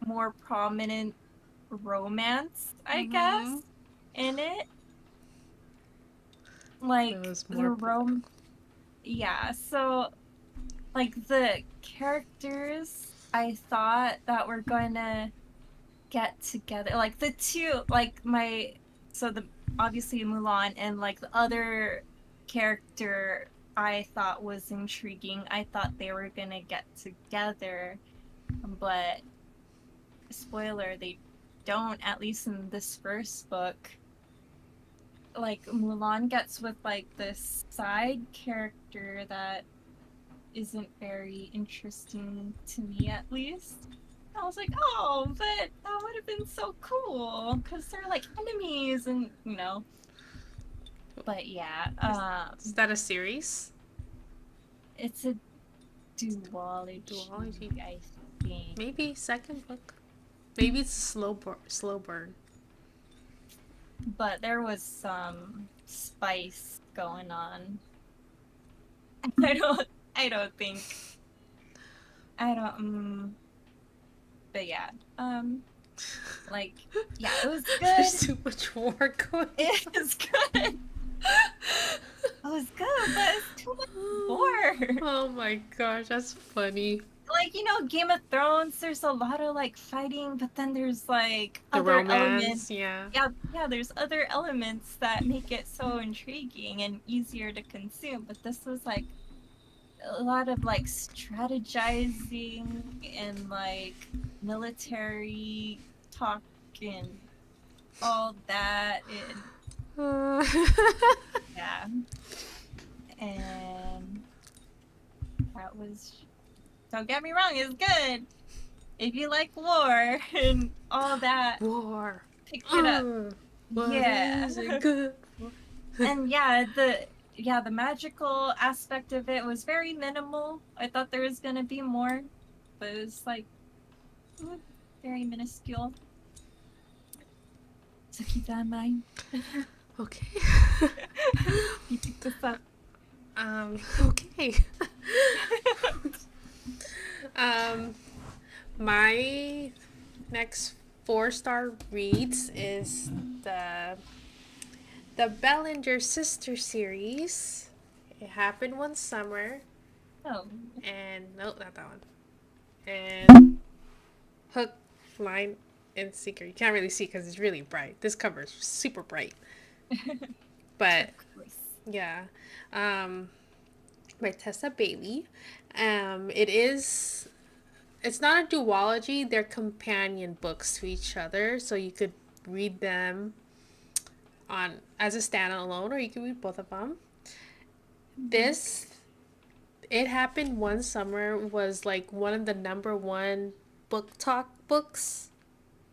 more prominent romance, I guess, in it. Like It was the more political. yeah, so like the characters I thought that were gonna get together, like the two, like the obviously Mulan and like the other character I thought was intriguing. I thought they were gonna get together, but spoiler, they don't, at least in this first book. Like Mulan gets with like this side character that isn't very interesting to me, at least. I was like, oh, but that would have been so cool because they're like enemies, and But yeah, Is that a series? it's a duology, Duology. I think. Maybe second book. Maybe it's slow burn. But there was some spice going on. I don't think. I don't. But yeah. Like, yeah, it was good. There's too much war going. It was good. It was good, but it's too much war. Oh my gosh, that's funny. Like, Game of Thrones, there's a lot of like fighting, but then there's like The other romance, elements. yeah. Yeah, there's other elements that make it so intriguing and easier to consume. But this was like a lot of like strategizing and like military talk and all that, and yeah, and that was, don't get me wrong, it's good if you like war and all that. War. Pick it up. What Yeah. is it good for? And the magical aspect of it was very minimal. I thought there was gonna be more, but it was like very minuscule. So keep that in mind. Okay. You pick this up. Okay. My next 4-star reads is the Bellinger Sister series. It happened one summer. Oh. And nope, not that one. And Hook, Line, and Sinker. You can't really see because it's really bright. This cover is super bright. But yeah, by Tessa Bailey. It's not a duology. They're companion books to each other, so you could read them on as a standalone, or you can read both of them. Mhm. This It Happened One Summer was like one of the number one book talk books,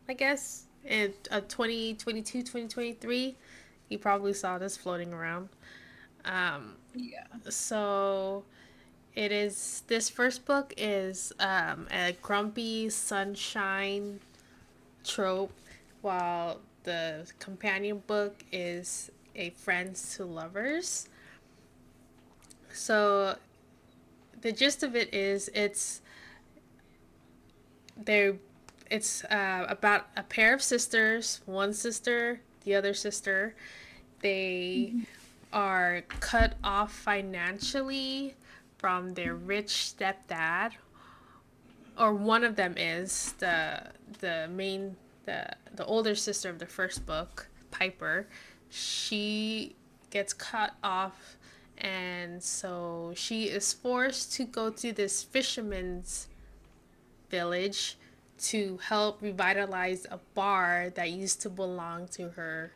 I guess, in 2022, 2023. You probably saw this floating around. Um, Yeah. so this first book is a grumpy sunshine trope, while the companion book is a friends to lovers. So the gist of it is they're it's about a pair of sisters, one sister, the other sister. They Mhm. are cut off financially from their rich stepdad, or one of them is the main the older sister of the first book, Piper. She gets cut off, and so she is forced to go to this fisherman's village to help revitalize a bar that used to belong to her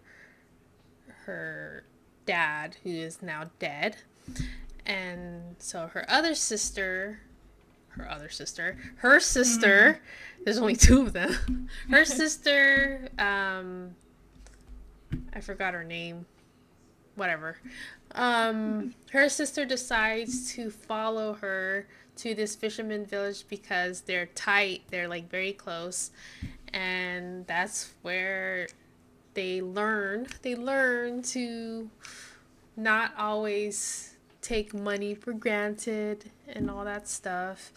dad, who is now dead. And so her Mm. sister, there's only two of them. Her sister, I forgot her name, whatever. Her sister decides to follow her to this fisherman village because they're tight, they're like very close, and that's where they learn to not always take money for granted and all that stuff.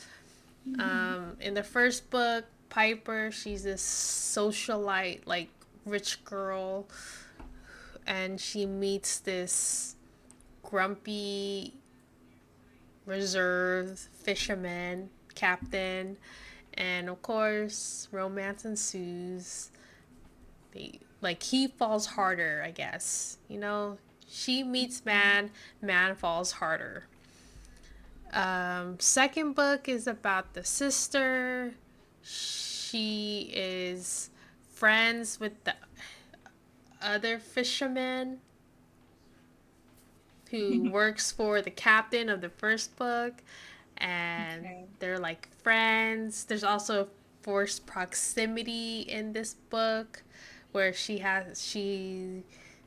Mhm. In the first book, Piper, she's this socialite, like rich girl, and she meets this grumpy, reserved fisherman captain, and of course, romance ensues. He falls harder, I guess. She meets man, man falls harder. Second book is about the sister. She is friends with the other fisherman who works for the captain of the first book, and Okay. they're like friends. There's also forced proximity in this book, where she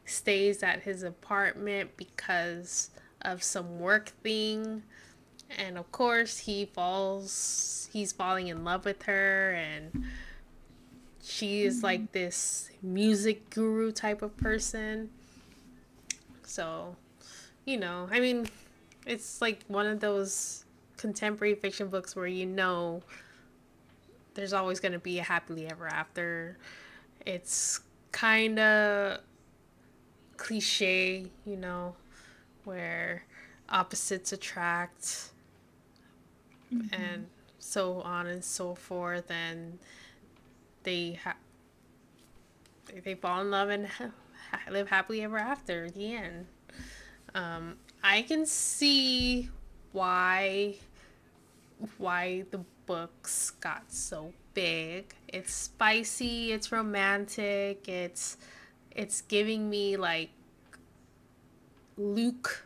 stays at his apartment because of some work thing, and of course he's falling in love with her, and she is Mhm. like this music guru type of person. So, I mean, it's like one of those contemporary fiction books where there's always going to be a happily ever after. It's kind of cliche, where opposites attract, Mhm. and so on and so forth, and they ha- they fall in love and live happily ever after at the end. I can see why the books got so big. It's spicy, it's romantic, it's giving me Luke,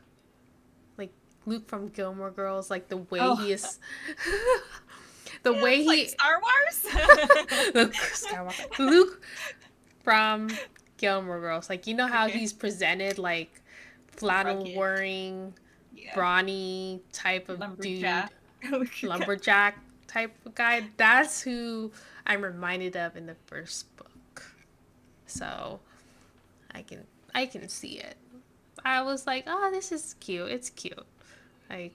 like Luke from Gilmore Girls, like the way Oh, he is, the way it's like he, Star Wars. Luke Skywalker, Luke from Gilmore Girls. Like, how Okay. he's presented, like flannel Rugged. wearing, Yeah. brawny type of dude, Lumberjack. lumberjack type of guy. That's who I'm reminded of in the first book. So I can I can see it. I was like, oh, this is cute. It's cute. Like,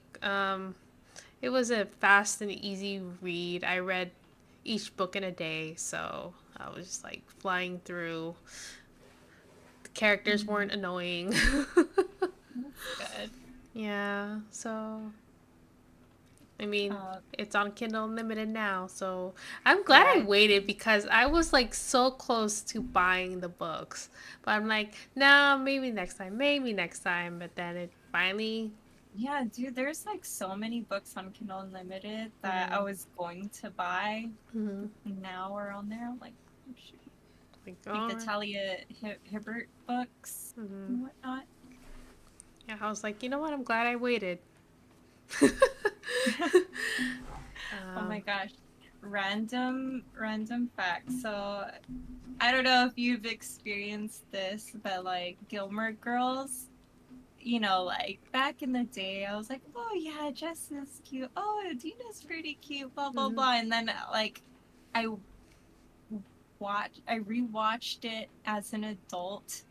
it was a fast and easy read. I read each book in a day, so I was just like flying through. The characters weren't Mhm. annoying. That's good. Yeah, so I mean, Uh, it's on Kindle Unlimited now, so I'm glad I yeah, waited because I was like so close to buying the books. But I'm like, no, maybe next time. But then it finally. yeah, dude, there's like so many books on Kindle Unlimited that I Mm, was going to buy. mm-hmm. Now are on there. I'm like, oh, shoot. Like, like oh. the Talia Hibbert books and whatnot. Yeah, I was like, you know what? I'm glad I waited. Oh my gosh. Random fact. So I don't know if you've experienced this, but like Gilmore Girls, like back in the day, I was like, oh yeah, Jess is cute. Oh, Dina's pretty cute, blah blah blah. And then like I I rewatched it as an adult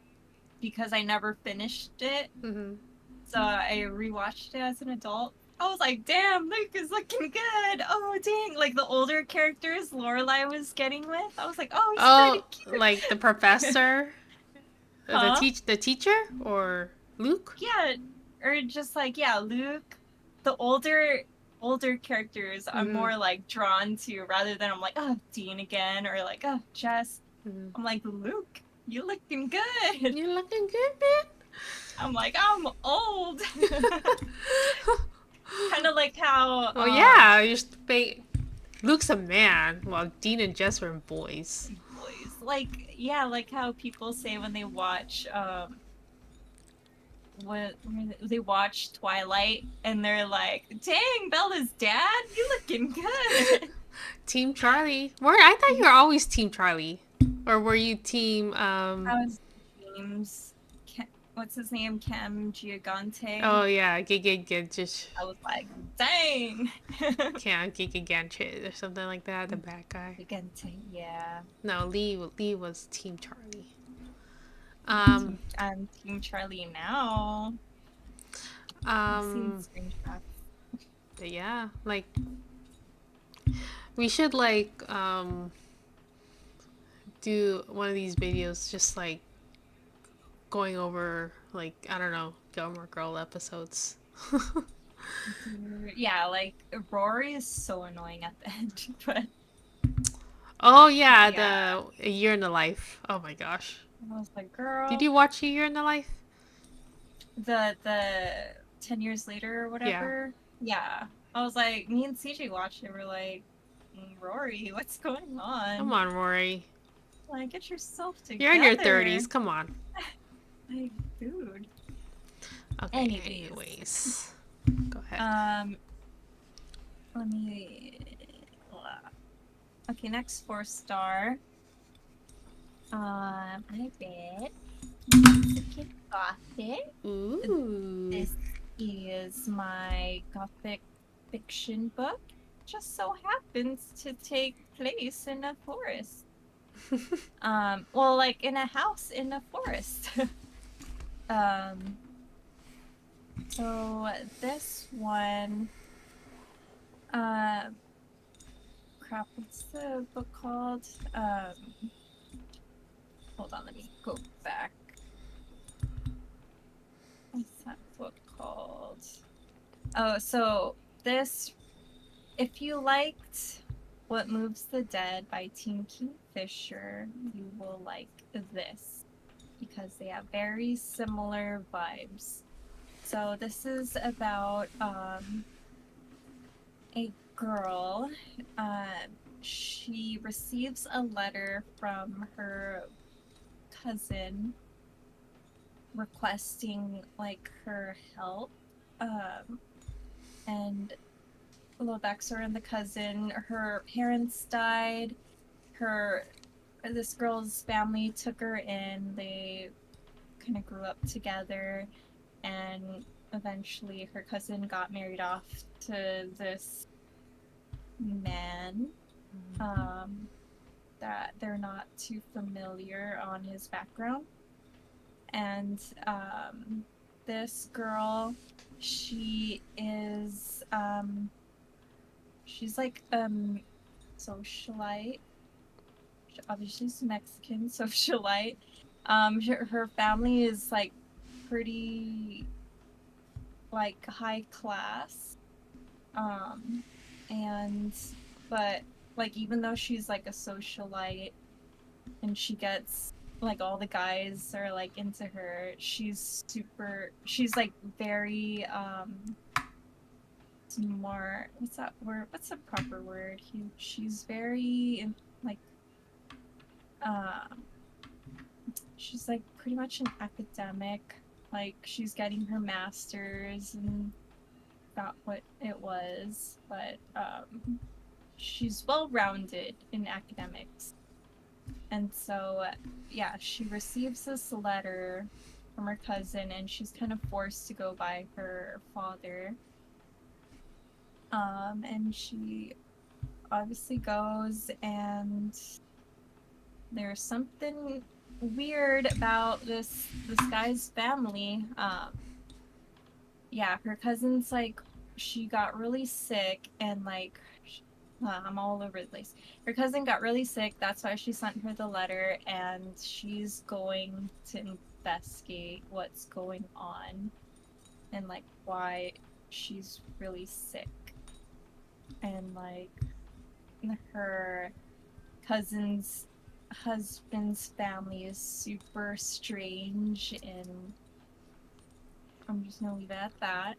because I never finished it. So I rewatched it as an adult. I was like, damn, Luke is looking good. Oh, dang. Like the older characters Lorelai was getting with. I was like, oh, he's pretty Oh, cute. like the professor? Huh? The teacher? Or Luke? Yeah. Or just like, yeah, Luke. The older characters I'm more like drawn to rather than I'm like, oh, Dean again or like, oh, Jess. I'm like, Luke, you looking good. You're looking good, man. I'm like, I'm old. Kind of like how Well, yeah, Luke's a man, while Dean and Jess were boys. boys. Like, yeah, like how people say when they watch when they watch Twilight and they're like, "Dang, Bella's dad, you looking good." Team Charlie. I thought you were always Team Charlie. Or were you Team I was James. What's his name? Cam Gigante. Oh yeah, Giga just I was like, dang. can't Giga Ganchit or something like that, the bad guy. Gigante, yeah. No, Lee was Team Charlie. I'm Team Charlie now. I've seen Um screenshots. but yeah, like we should like do one of these videos just like going over like I don't know Gilmore Girl episodes. Yeah, like Rory is so annoying at the end, but Oh yeah, yeah. the A Year in the Life. Oh my gosh. I was like, girl. Did you watch A Year in the Life? The 10 years later or whatever? Yeah. I was like, me and CJ watched it. We're like, Rory, what's going on? Come on, Rory. Like, get yourself together. You're in your 30s. Come on. Like, dude. Okay. Anyways, go ahead. Let me. Okay, next 4-star. I read Gothic. Ooh. This is my Gothic fiction book. Just so happens to take place in a forest. Well, like in a house in a forest. So this one, crap, what's the book called? Hold on, let me go back. What's that book called? Oh, so this, if you liked What Moves the Dead by Team Kingfisher, you will like this because they have very similar vibes. So this is about a girl. She receives a letter from her cousin requesting like her help. And a little backstory on the cousin. Her parents died. This girl's family took her in. They kind of grew up together, and eventually her cousin got married off to this man that they're not too familiar on his background. And this girl, she is she's like socialite. Obviously she's Mexican socialite. Her family is like pretty like high class. But like even though she's like a socialite and she gets like all the guys are like into her, she's like very more, what's that word, what's the proper word, she's very like she's like pretty much an academic. Like she's getting her master's and not what it was, but she's well-rounded in academics. And so, yeah, she receives this letter from her cousin, and she's kind of forced to go by her father. And she obviously goes, and there's something weird about this guy's family. Yeah, her cousin's like, she got really sick, and like, I'm all over the place. Her cousin got really sick, that's why she sent her the letter, and she's going to investigate what's going on and like why she's really sick. And like, her cousin's husband's family is super strange, and I'm just gonna leave it at that.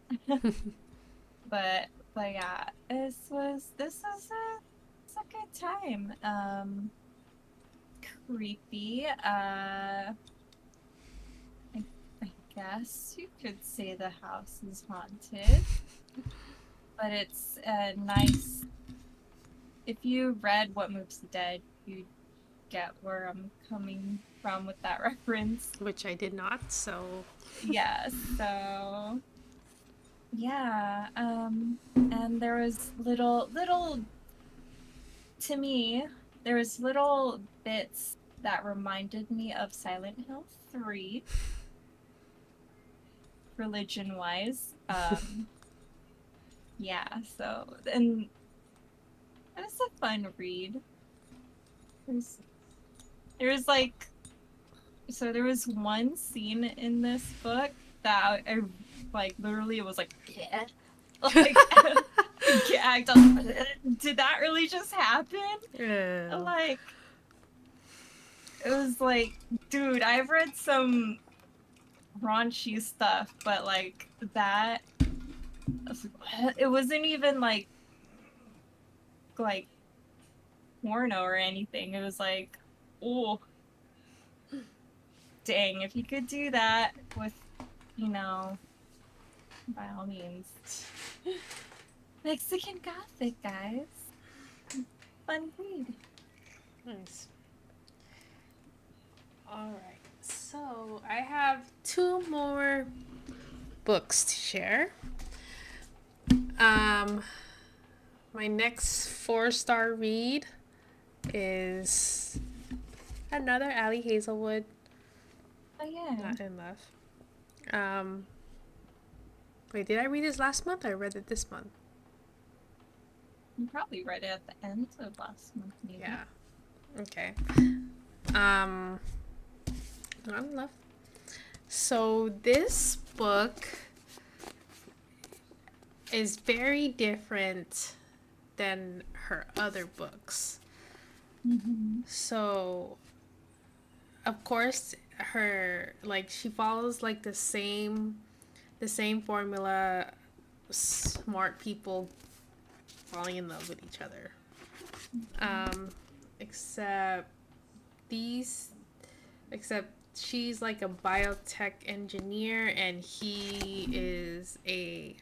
but yeah, this was it's a good time. Creepy. I guess you could say the house is haunted, but it's a nice. If you read What Moves the Dead, you get where I'm coming from with that reference. Which I did not, so... Yeah, so... Yeah, and there was little... To me, there was little bits that reminded me of Silent Hill 3, religion-wise. Yeah, so... And it was a fun read. There's like, so there was one scene in this book that I like literally it was like, yeah, like gagged. I was like, did that really just happen? Yeah. Like, it was like, dude, I've read some raunchy stuff, but like that, it wasn't even like porno or anything. It was like, oh, dang, if you could do that with, you know, by all means. Mexican Gothic, guys. Fun read. Nice. Alright, so I have 2 more books to share. My next 4-star read is another Allie Hazelwood. Oh yeah. Not in Love. Wait, did I read this last month? Or I read it this month. You probably read it at the end of last month, maybe. Yeah. Okay. Not in Love. So this book is very different than her other books. Mm-hmm. So, of course, her she follows like the same formula. Smart people falling in love with each other. Except she's like a biotech engineer and he is a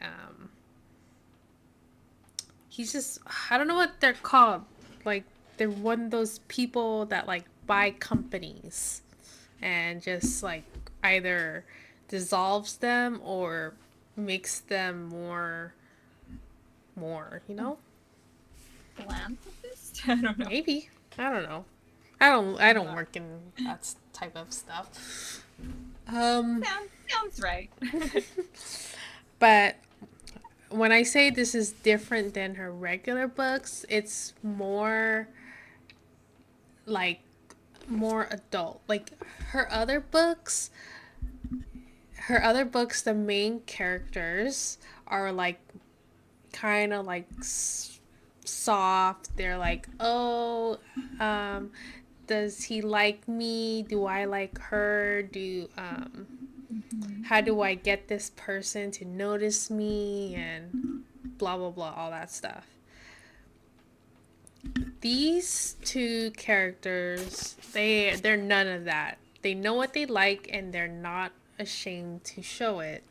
he's just, I don't know what they're called. Like, they're one of those people that like buy companies and just like either dissolves them or makes them more, you know? Philanthropist? I don't know. Maybe. I don't know. I don't work in that type of stuff. Sounds right. But when I say this is different than her regular books, it's more more adult. Like her other books, the main characters are like kind of like soft. They're like, oh, does he like me? Do I like her? How do I get this person to notice me? And blah, blah, blah, all that stuff. These 2 characters, they're none of that. they know what they like and they're not ashamed to show it.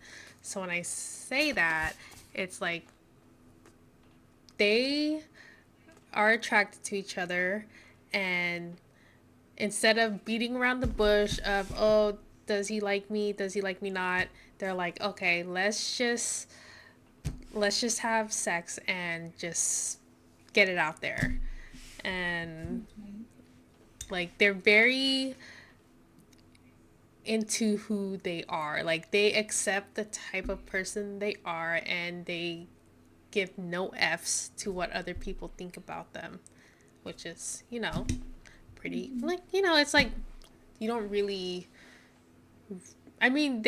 So when I say that, it's like they are attracted to each other, and instead of beating around the bush of, oh, does he like me, does he like me not, they're like, okay, let's just have sex and just get it out there. And Okay. like they're very into who they are. Like they accept the type of person they are, and they give no F's to what other people think about them, which is, pretty, Mhm. like, it's like you don't really, I mean,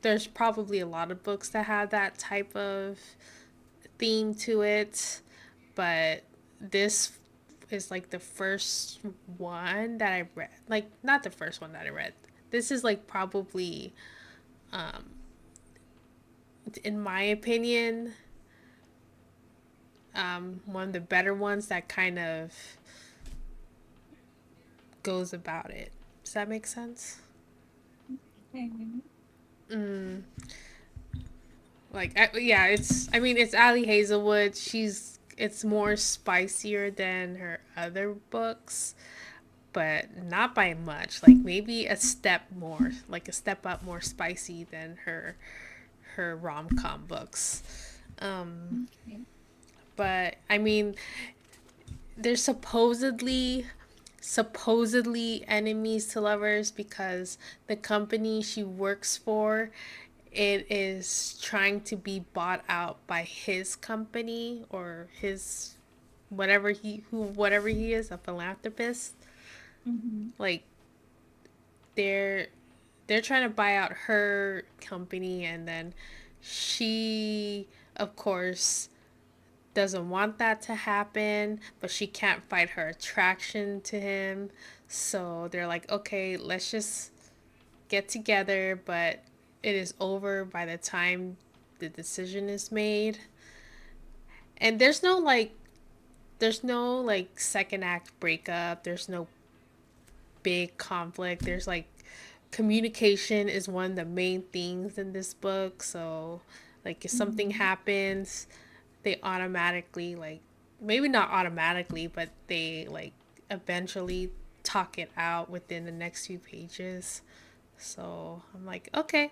there's probably a lot of books that have that type of theme to it, but this is like the first one that I read. Like, not the first one that I read. This is like probably, um, in my opinion, one of the better ones that kind of goes about it. Does that make sense? Okay. Mm, yeah, I mean, it's Ali Hazelwood. It's more spicier than her other books, but not by much. Like maybe a step more, like a step up more spicy than her rom com books. Um, Okay. but I mean, there's supposedly enemies to lovers because the company she works for, it is trying to be bought out by his company, or his whatever he is, a philanthropist. Mhm. Like they're they're trying to buy out her company, and then she, of course, doesn't want that to happen, but she can't fight her attraction to him. So they're like, okay, let's just get together, but it is over by the time the decision is made. And there's no like second act breakup. There's no big conflict. There's like communication is one of the main things in this book. So like if something Mhm. happens, they automatically, like, maybe not automatically, but they like eventually talk it out within the next few pages. So I'm like, okay,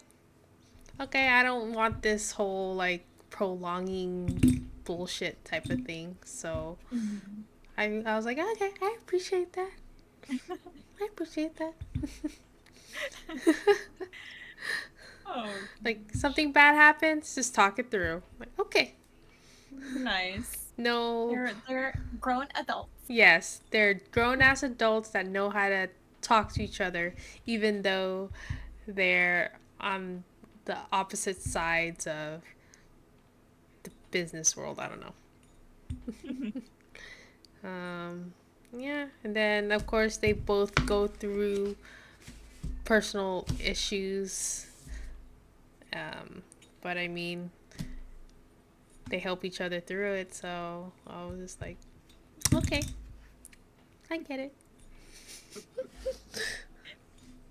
I don't want this whole like prolonging bullshit type of thing. So Mhm. I was like, okay, I appreciate that. I appreciate that. Oh Like gosh. something bad happens, just talk it through. Like, okay, Nice. no, They're grown adults. yes, they're grown ass adults that know how to talk to each other, even though they're on the opposite sides of the business world. I don't know. Um, yeah, and then of course they both go through personal issues. But I mean, they help each other through it. So I was just like, okay, I get it.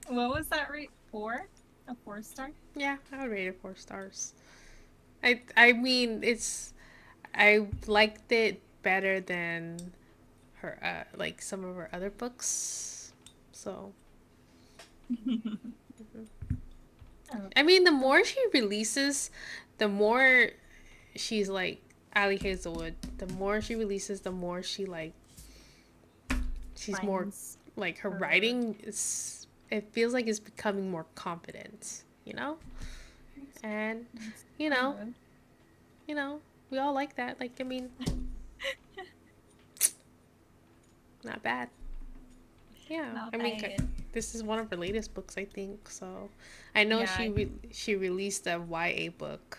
What was that rate? 4? A 4 star? Yeah, I would rate it 4 stars. I mean, I liked it better than her like some of her other books. So I mean, the Okay. more she releases, the more she's like Ali Hazelwood. The more she releases, the more she's more Finds like her her. writing is. It feels like it's becoming more confident, you know, and That's you so know, good. you know, we all like that. Like, I mean, not bad. Yeah, Not I mean, bad. this is one of her latest books, I think. So, I know Yeah, she released a YA book,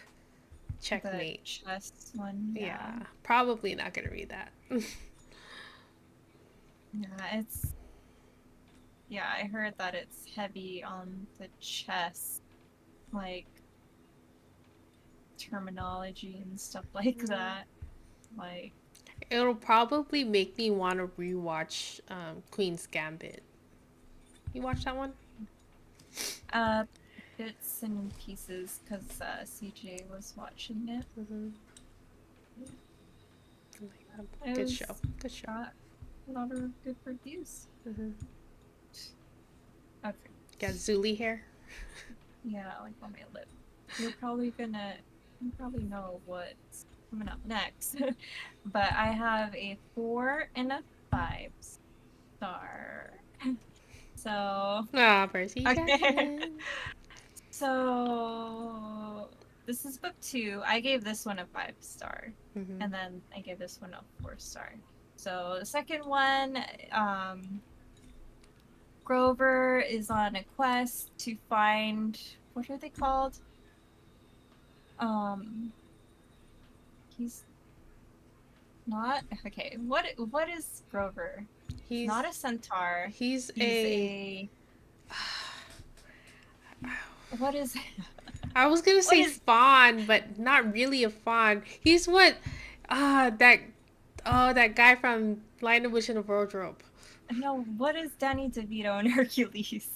the Checkmate. chess one. Yeah. Yeah, probably not gonna read that. Yeah, yeah, I heard that it's heavy on the chess, like terminology and stuff like that. Like, It'll probably make me want to rewatch Queen's Gambit. You watched that one? Bits and pieces, because CJ was watching it. Mm-hmm. It Good was show. Good show. got a lot of good reviews. Mm-hmm. Okay. Got Zuli hair. Yeah, like on my lip. You probably know what's coming up next. But I have a 4 and a 5-star. So Ah, Percy okay. Jackson. So this is book 2. I gave this one a 5-star. Mm-hmm. And then I gave this one a 4-star. So the second one, Grover is on a quest to find, what are they called? He's not okay. What is Grover? He's Not a centaur. He's He's a what is I was gonna what say is fawn, but not really a fawn. He's what that that guy from Lion the Witch and the Wardrobe. no, what is Danny DeVito and Hercules?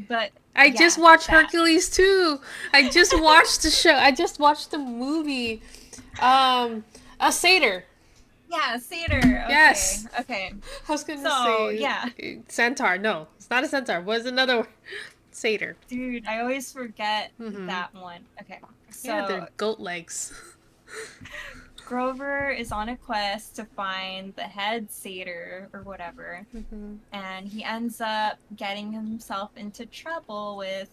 But I yeah, just watched that. Hercules too. I just watched the show. I just watched the movie. A satyr. Yeah, satyr. Okay. Yes. Okay. I was gonna So, say yeah. centaur. No, it's not a centaur. What's another one? Satyr. Dude, I always forget Mhm. that one. Okay. So Yeah, they're goat legs. Grover is on a quest to find the head satyr or whatever, Mm-hmm. and he ends up getting himself into trouble with,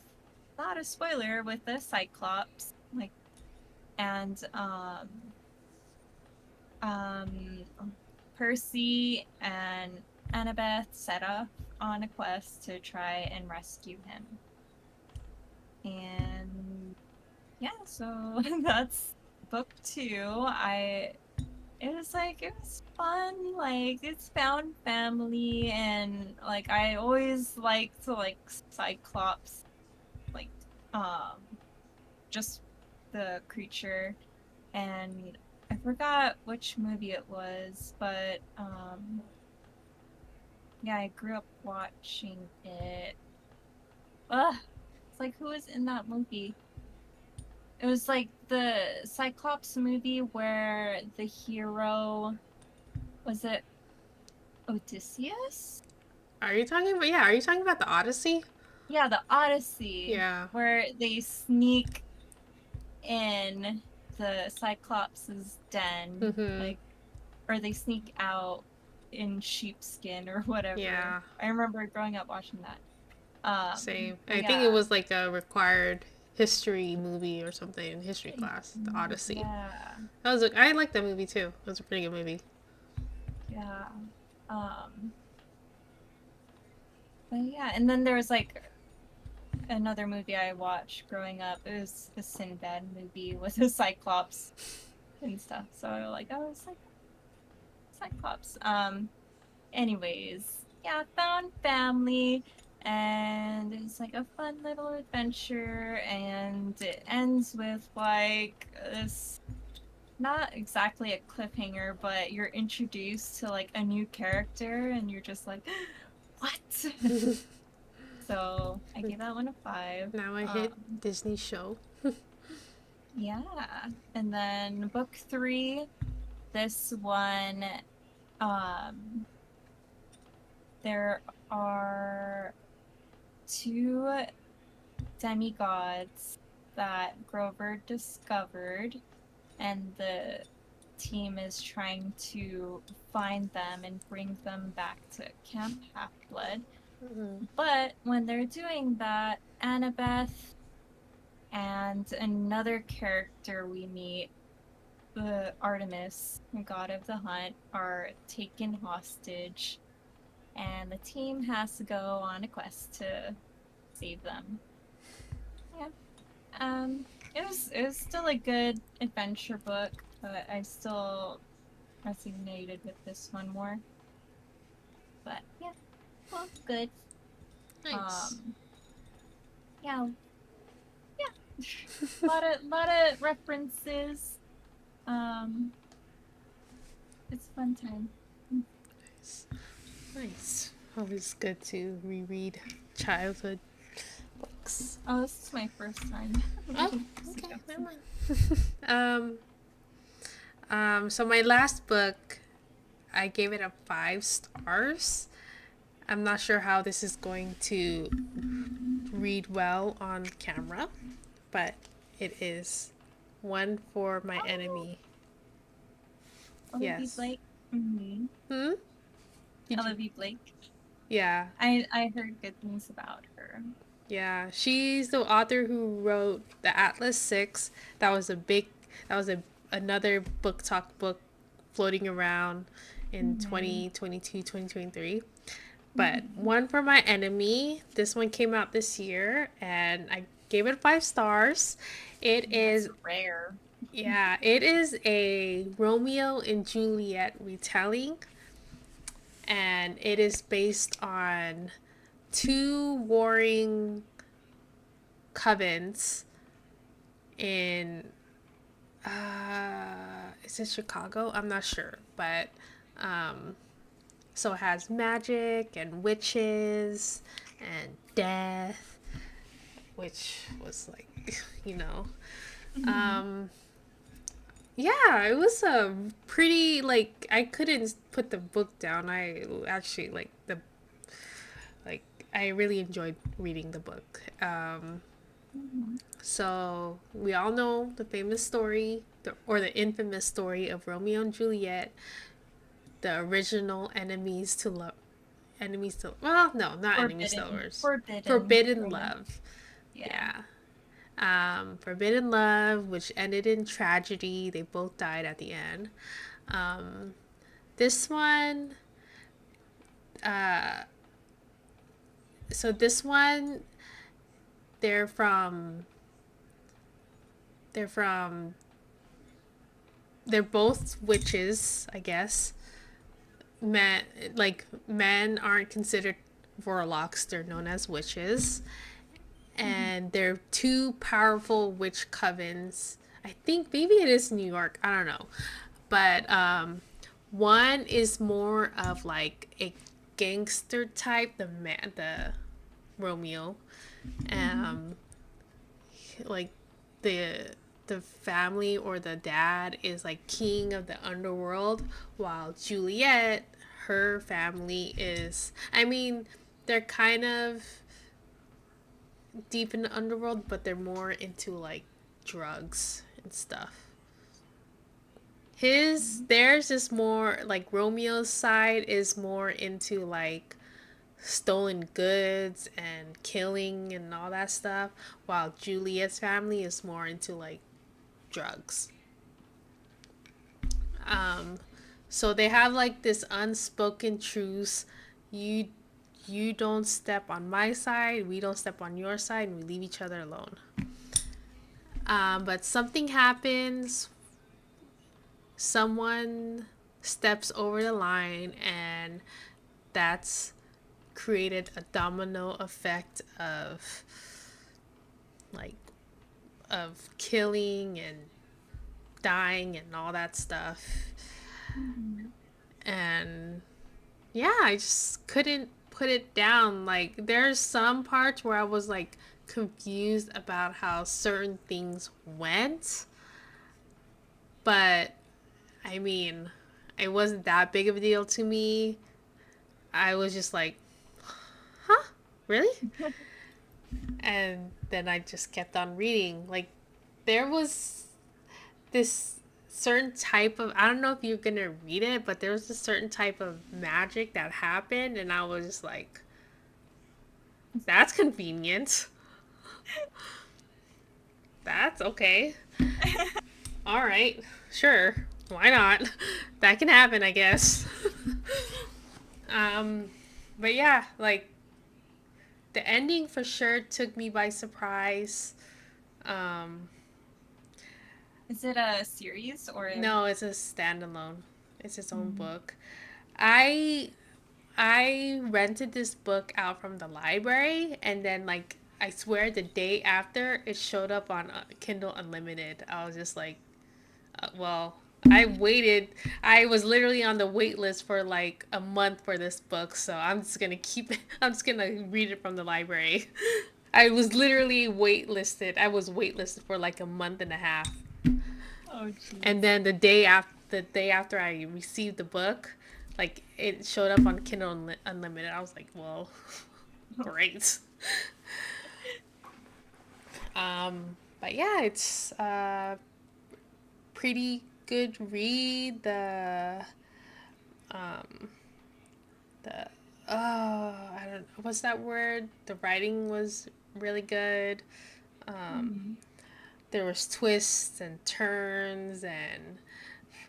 not a spoiler, with the Cyclops, like, and Percy and Annabeth set off on a quest to try and rescue him, and yeah, so that's book 2. It was fun, like it's found family, and like I always like to like Cyclops, like just the creature, and I forgot which movie it was, but yeah, I grew up watching it. It's like, who was in that movie? It was like the Cyclops movie where the hero, was it Odysseus? Are you talking about? Yeah, are you talking about the Odyssey? Yeah, the Odyssey. Yeah. Where they sneak in the Cyclops' den, Mm-hmm. like, or they sneak out in sheepskin or whatever. Yeah. I remember growing up watching that. Same. But I think it was like a required history movie or something in history class. The Odyssey. Yeah. I liked that movie too. It was a pretty good movie. Yeah. But yeah, and then there was like another movie I watched growing up. It was the Sinbad movie with the Cyclops and stuff. So like, oh, it's like Cyclops. Anyways, yeah, found family, and it's like a fun little adventure, and it ends with like this, not exactly a cliffhanger, but you're introduced to like a new character, and you're just like, what? So I gave that one a 5. Now I hit Disney show. Yeah, and then book 3, this one, there are 2 demigods that Grover discovered, and the team is trying to find them and bring them back to Camp Half-Blood. Mm-hmm. But when they're doing that, Annabeth and another character we meet, the Artemis, god of the hunt, are taken hostage, and the team has to go on a quest to save them. Yeah. It was still a good adventure book, but I still resonated with this one more. But yeah, well, good. Nice. Yeah. lot of references. It's a fun time. Nice. Nice. Always good to reread childhood books. Oh, this is my first time Oh, reading Percy okay, never Jackson. mind. So my last book, I gave it a 5 stars. I'm not sure how this is going to read well on camera, but it is One for My Oh, Enemy. Olivia Yes. Blake. Mm-hmm. Hmm? Did you? Olivia Blake. Yeah. I heard good things about her. Yeah. She's the author who wrote the Atlas 6. That was a big, that was another book talk book floating around in Mm-hmm. 2022, 2023. But Mm-hmm. One for My Enemy, this one came out this year and I gave it 5 stars. It That's is, rare. yeah, it is a Romeo and Juliet retelling, and it is based on two warring covens in, is it Chicago? I'm not sure, but um, so it has magic and witches and death, which was like, you know, Mm-hmm. um, yeah, it was a pretty like I couldn't put the book down. I actually like I really enjoyed reading the book. Mm-hmm. So we all know the famous story, or the infamous story of Romeo and Juliet, the original enemies to well, no, not enemies to lovers, Forbidden forbidden romance. love. Yeah. Yeah. Forbidden love, which ended in tragedy. They both died at the end. Um, this one, uh, so this one, they're from, they're from, they're both witches, I guess. Men, like men aren't considered warlocks; they're known as witches, Mm-hmm. and they're two powerful witch covens. I think maybe it is New York. I don't know, but one is more of like a gangster type, the Romeo, Mm-hmm. um, like the the family or the dad is like king of the underworld, while Juliet, her family is, I mean, they're kind of deep in the underworld, but they're more into like drugs and stuff. Theirs is more like Romeo's side is more into like stolen goods and killing and all that stuff, while Juliet's family is more into like drugs. Um, so they have like this unspoken truce. You you don't step on my side, we don't step on your side, and we leave each other alone. But something happens, someone steps over the line, and that's created a domino effect like of killing and dying and all that stuff. Mm-hmm. And yeah, I just couldn't put it down. Like there's some parts where I was like confused about how certain things went, but I mean, it wasn't that big of a deal to me. I was just like, "Huh? Really?" And then I just kept on reading. Like there was this certain type of, I don't know if you're gonna read it, but there was a certain type of magic that happened, and I was just like, that's convenient. That's okay. All right, sure, why not? That can happen, I guess. um, but yeah, like the ending for sure took me by surprise. Um, Is it a series or? no, it's a standalone. It's its own Mm-hmm. book. I I rented this book out from the library, and then like I swear the day after it showed up on Kindle Unlimited. I was just like, well, I was literally on the wait list for like a month for this book, so I'm just gonna keep it. I'm just gonna read it from the library. I was literally waitlisted. I was waitlisted for like a month and a half. Oh, And jeez. then the day after I received the book, like it showed up on Kindle Unlimited. I was like, well, great. But yeah, it's pretty good read. Um, the I don't what's that word? The writing was really good. Um, Mhm. there was twists and turns, and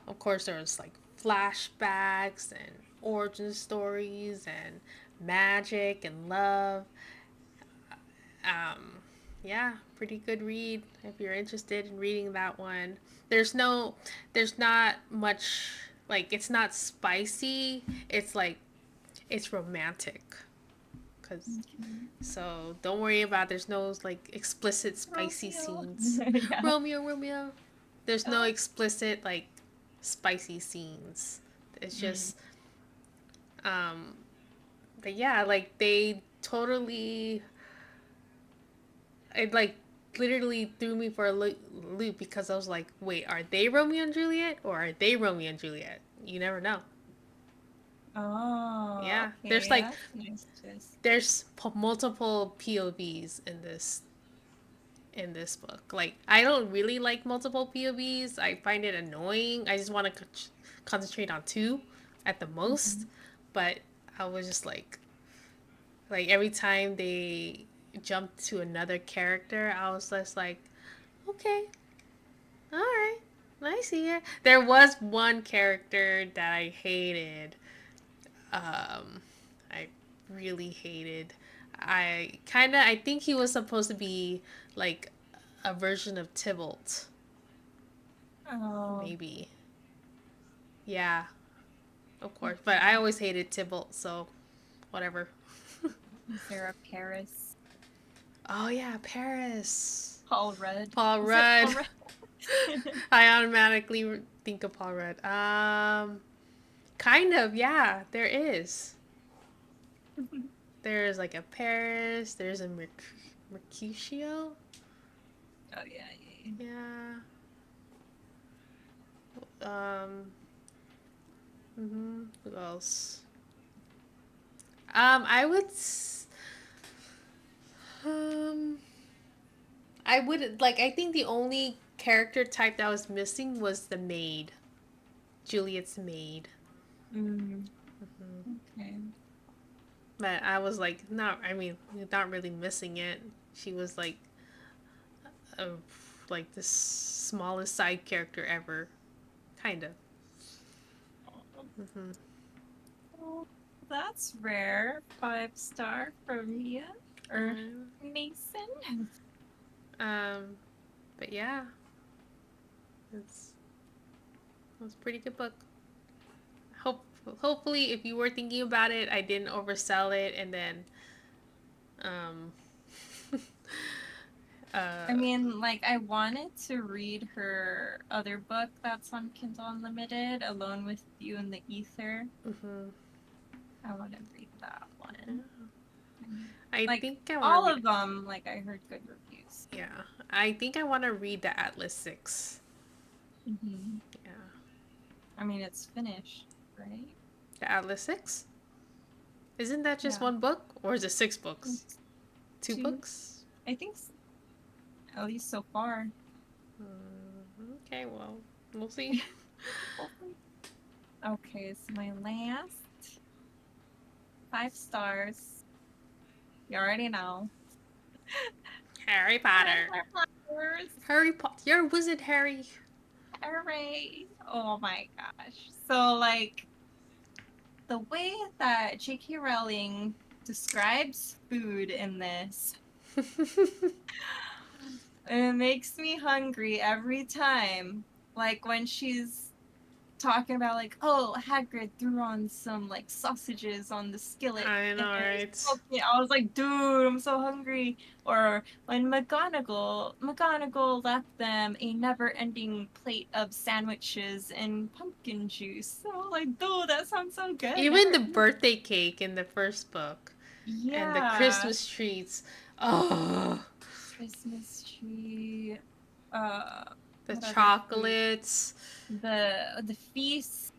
of course there was like flashbacks and origin stories and magic and love. Um, yeah, pretty good read if you're interested in reading that one. There's no, there's not much, like it's not spicy. It's like it's romantic. Cause Okay. so don't worry about. There's no like explicit spicy Romeo. scenes. Yeah. Romeo, Romeo. There's no Oh. explicit like spicy scenes. It's Mm. just um, but yeah, like they totally it like literally threw me for a loop because I was like, wait, are they Romeo and Juliet or are they Romeo and Juliet? You never know. Oh, Yeah, there's okay. like That's nice. Just. multiple POVs in this book. Like I don't really like multiple POVs. I find it annoying. I just want to concentrate on two at the most. Mhm. But I was just like every time they jumped to another character, I was just like, okay, all right, I see it. There was one character that I hated. I really hated. I think he was supposed to be like a version of Tybalt, Oh, maybe. Yeah, of course. But I always hated Tybalt, so whatever. is there a Paris? Oh yeah, Paris. Paul Rudd. Paul Is it Rudd. Paul Rudd? I automatically think of Paul Rudd. Kind of, yeah, there is. There's like a Paris, there's a Mercutio. Oh yeah, yeah. Yeah. Um, who else? I would um I would like I think the only character type that was missing was the maid. Juliet's maid. Mm, okay. But I was like not I mean, not really missing it. She was a like the smallest side character ever, kind of. hmm Oh, that's rare. 5-star from Mia or Um, Mason. um, but yeah, it's it was a pretty good book. Hope hopefully, if you were thinking about it, I didn't oversell it, and then um, I uh, mean, like, I wanted to read her other book that's on Kindle Unlimited, Alone with You in the Ether. mhm. I want to read that one. I Like, think I want to all read. of them, like, I heard good reviews. Yeah, I think I want to read the Atlas Six. Hmm. Yeah, I mean, it's finished, right? the Atlas Six. Isn't that just Yeah. one book, or is it six books? It's Two two, books. I think, at least so far. Okay, well, we'll see. Hopefully. Okay, so my last 5 stars. You already know. Harry Potter. Flowers. Harry Potter. You're a wizard, Harry. Hooray! Oh my gosh. So, like, the way that J.K. Rowling describes food in this, it makes me hungry every time. Like, when she's talking about like, oh, Hagrid threw on some like sausages on the skillet I know, and right? smoked it. I was like, dude, I'm so hungry. Or when McGonagall left them a never-ending plate of sandwiches and pumpkin juice. So like, dude, that sounds so good. Even Never. the birthday cake in the first book and the Yeah. Christmas treats. Oh, Christmas tree. Uh, the what other food? chocolates. The feast,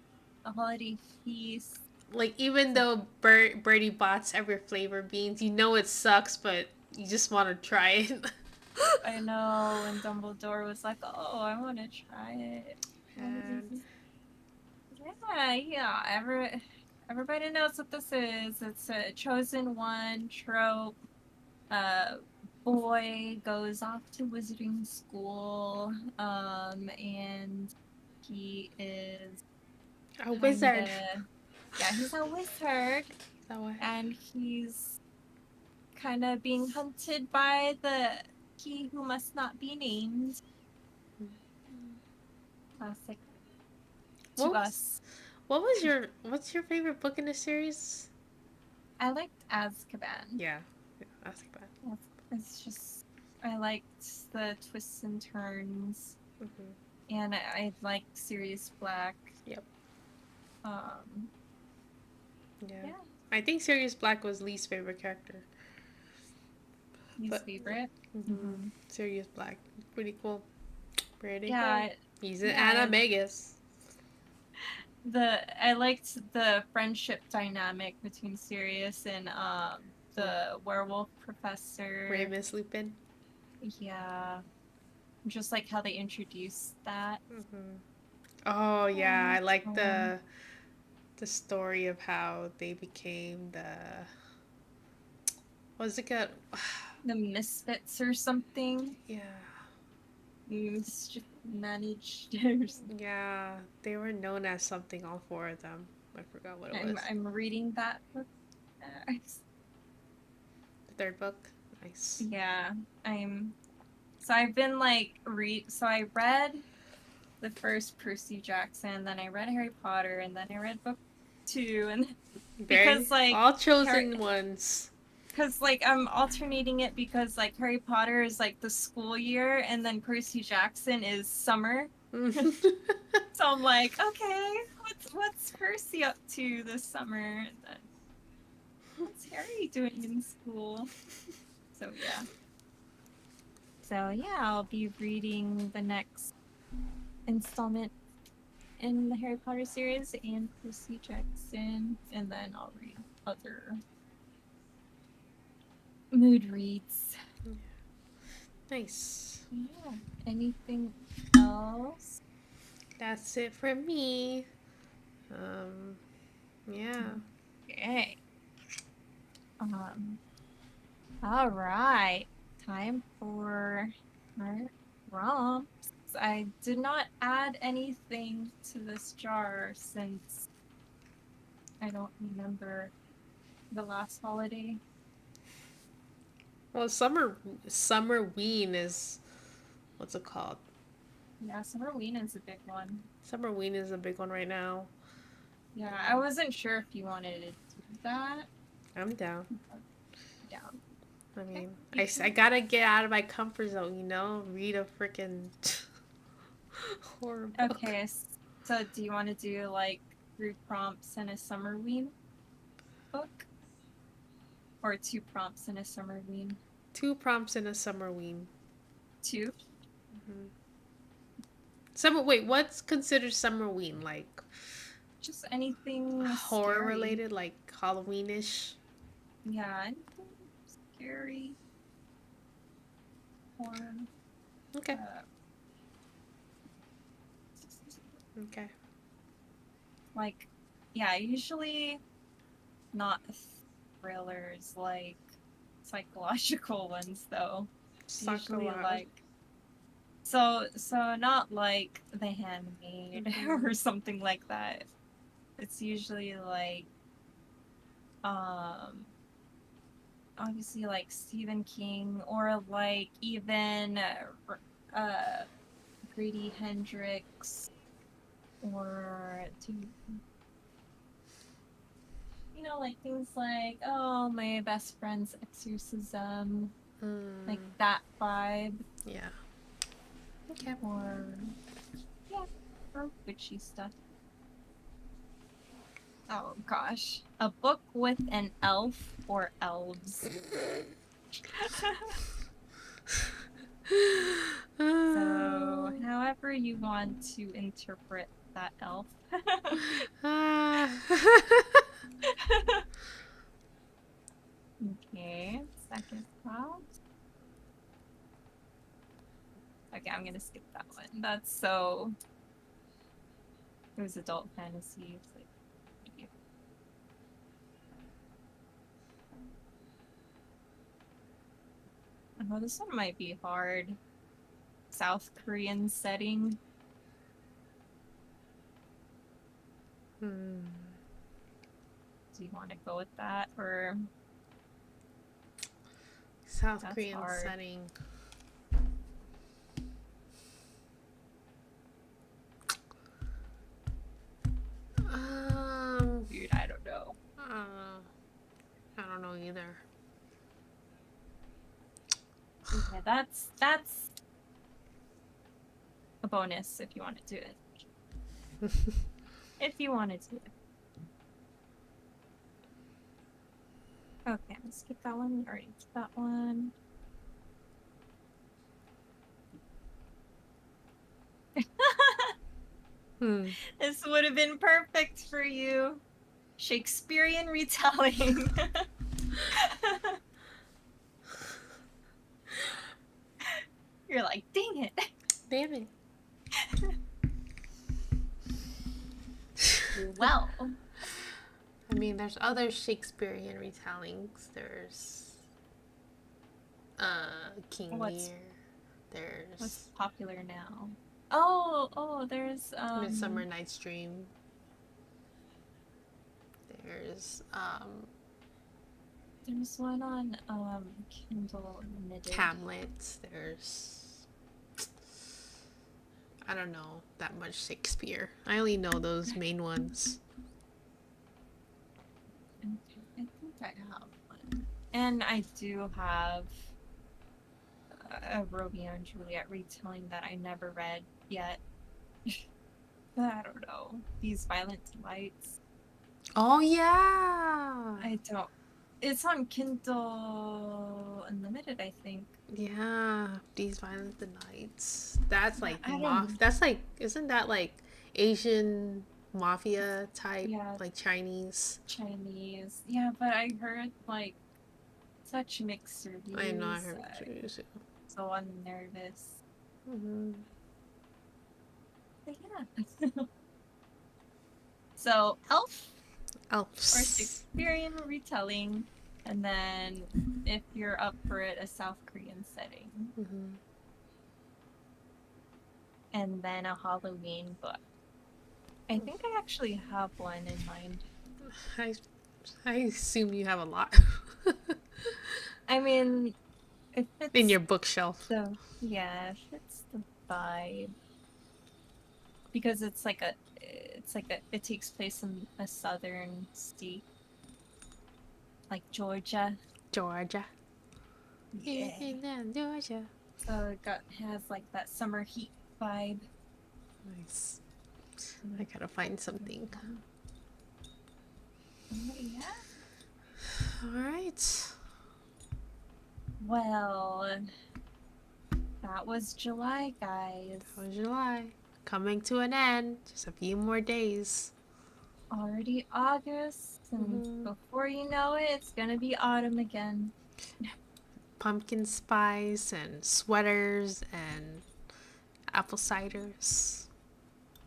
the holiday feast. Like, even though Birdie bots every flavor beans, you know it sucks, but you just want to try it. I know, and Dumbledore was like, "Oh, I want to try it." And Yeah. Everybody knows what this is. It's a chosen one trope. Uh, boy goes off to wizarding school, and he is a kind wizard. of, yeah, he's a wizard, That way. and he's kind of being hunted by the he who must not be named. Classic to What was us. what's your favorite book in the series? I liked Azkaban. Yeah, that's bad. It's just I liked the twists and turns, Mm-hmm. and I liked Sirius Black. Yep. Um, Yeah. yeah, I think Sirius Black was Lee's favorite character. his But favorite. Mm-hmm. Sirius Black, pretty cool. Pretty cool. Yeah, He's an yeah. animagus. I liked the friendship dynamic between Sirius and the werewolf professor. Remus Lupin. Yeah, just like how they introduced that. Mm-hmm. Oh yeah, I like Um, the story of how they became the what's it called? the Misfits or something. Yeah, Mischief managed. yeah, they were known as something. All four of them. I forgot what it was. I'm reading that book. The third book. Nice. Yeah, So I've been like So I read the first Percy Jackson, then I read Harry Potter, and then I read book 2, and because like all chosen ones. because like I'm alternating it because like Harry Potter is like the school year, and then Percy Jackson is summer. So I'm like, okay, what's Percy up to this summer? And then what's Harry doing in school? So yeah, I'll be reading the next installment in the Harry Potter series and Percy Jackson, and then I'll read other mood reads. Nice. Yeah. Anything else? That's it for me. Yeah. Okay. All right. Time for our romps. I did not add anything to this jar since I don't remember the last holiday. Well, Summerween is what's it called? Yeah, Summerween is a big one. Summerween is a big one right now. Yeah, I wasn't sure if you wanted to do that. I'm down. Down. I mean, I gotta get out of my comfort zone, Read a freaking horror book. Okay, so do you want to do like 3 prompts and a Summerween book? Or 2 prompts and a Summerween? 2 prompts in a Summerween. 2? Wait, what's considered Summerween? Like just anything horror scary. related, like Halloweenish? Yeah, anything scary. Horror. Okay. Okay. Like, yeah, usually not thrillers, like psychological ones though. Usually like so not like The Handmaid or something like that. It's usually like obviously like Stephen King or like even Grady Hendrix Or do you know, like things like, oh, my best friend's exorcism, like that vibe, Yeah. Okay. or yeah, or witchy stuff. Oh gosh, a book with an elf or elves. So, however you want to interpret that elf. Okay, second class. Okay, I'm gonna skip that one. That's so. It was adult fantasy. It's like. Oh, this one might be hard. South Korean setting. Do you want to go with that, or South that's Korean hard. setting. Dude, I don't know. I don't know either. Okay, that's a bonus if you want to do it. If you wanted to. Okay, let's skip that one. Already did that one. This would have been perfect for you. Shakespearean retelling. You're like, dang it. Damn it. Well. I mean, there's other Shakespearean retellings. There's King Lear. There's what's popular now? Oh, there's Midsummer Night's Dream. There's one on Kindle Unlimited. Hamlet. There's I don't know that much Shakespeare. I only know those main ones. Okay, I think I have one. And I do have a Romeo and Juliet retelling that I never read yet. I don't know. These Violent Delights. Oh yeah. I don't. It's on Kindle Unlimited, I think. Yeah, These Violent Nights. That's like That's like isn't that like Asian mafia type, yeah, like Chinese? Chinese. Yeah, but I heard like such mixed reviews. I know I heard Chinese. So I'm nervous. But yeah. So elf Elves. or Shakespearean retelling, and then if you're up for it, a South Korean setting, and then a Halloween book. I think I actually have one in mind. I assume you have a lot. I mean, if it's in your bookshelf. So yeah, if it's the vibe, because it takes place in a southern state, like Georgia. Georgia. Yeah. Georgia. So it has like that summer heat vibe. Nice. I gotta find something. Yeah. All right. Well, that was July, guys. That was July. Coming to an end. Just a few more days. Already August, and before you know it, it's gonna be autumn again. Pumpkin spice and sweaters and apple ciders.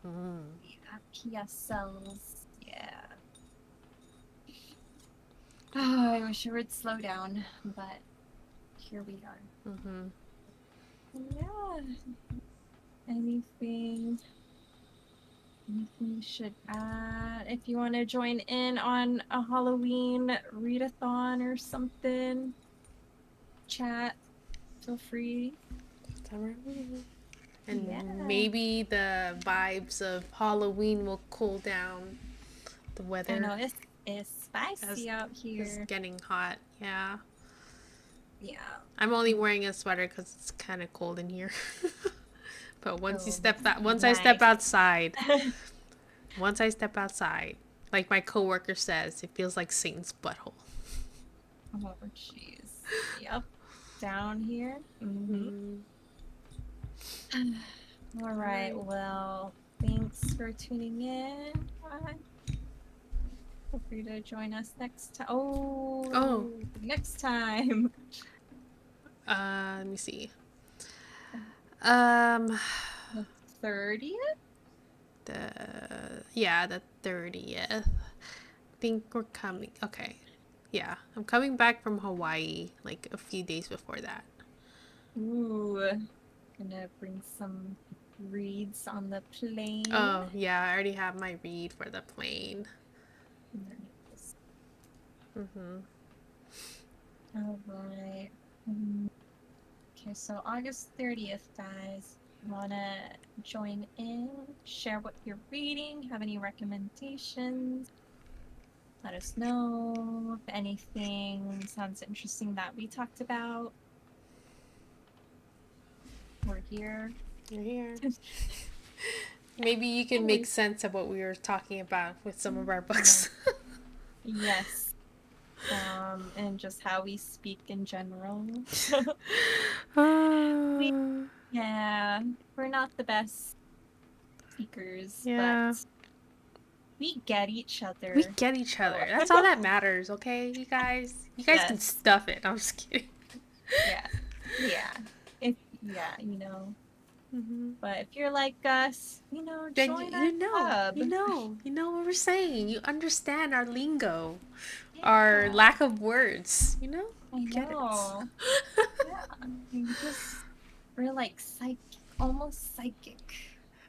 Yeah, PSLs. Yeah. Oh, I wish it would slow down, but here we are. Yeah. Anything you should add? If you want to join in on a Halloween readathon or something, chat, feel free. And Yeah. maybe the vibes of Halloween will cool down. The I weather know it's spicy out is here. getting hot. Yeah. Yeah. I'm only wearing a sweater because it's kind of cold in here. But Oh, once I step outside, like my coworker says, it feels like Satan's butthole. Oh, jeez. Yep. Down here. Mm-hmm. Mm. All right. Well, thanks for tuning in. Feel free to join us next time. Oh, Next time. let me see. Um, The 30th? the 30th. Think we're coming. Okay. Yeah, I'm coming back from Hawaii like a few days before that. Ooh. Gonna bring some reads on the plane. Oh, yeah, I already have my read for the plane. Mm-hmm. All right. Okay, so August 30th, guys. Wanna join in, share what you're reading, have any recommendations? Let us know if anything sounds interesting that we talked about. We're here. You're here. Maybe you can make sense of what we were talking about with some of our books. Yes. And just how we speak in general. Yeah, we're not the best speakers, Yeah. but we get each other. We get each other. That's all that matters, okay, you guys? You guys can Yes. stuff it. I'm just kidding. Yeah. Yeah. You know. Mm-hmm. But if you're like us, Then join our you know, club. you know what we're saying. You understand our lingo, Yeah, our lack of words. I Get know. it. Yeah. We're like almost psychic.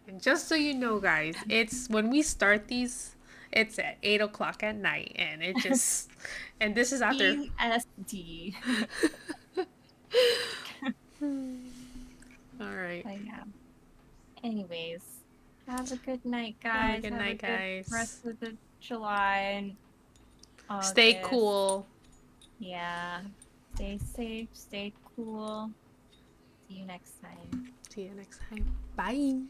And just so you know, guys, it's when we start these, it's at 8 o'clock at night, and it just, and this is after. BSD. All right. But yeah. Anyways, have a good night, Have guys. a good Have night, a good guys. rest of the July and August. Stay cool. Yeah. Stay safe. Stay cool. See you next time. See you next time. Bye.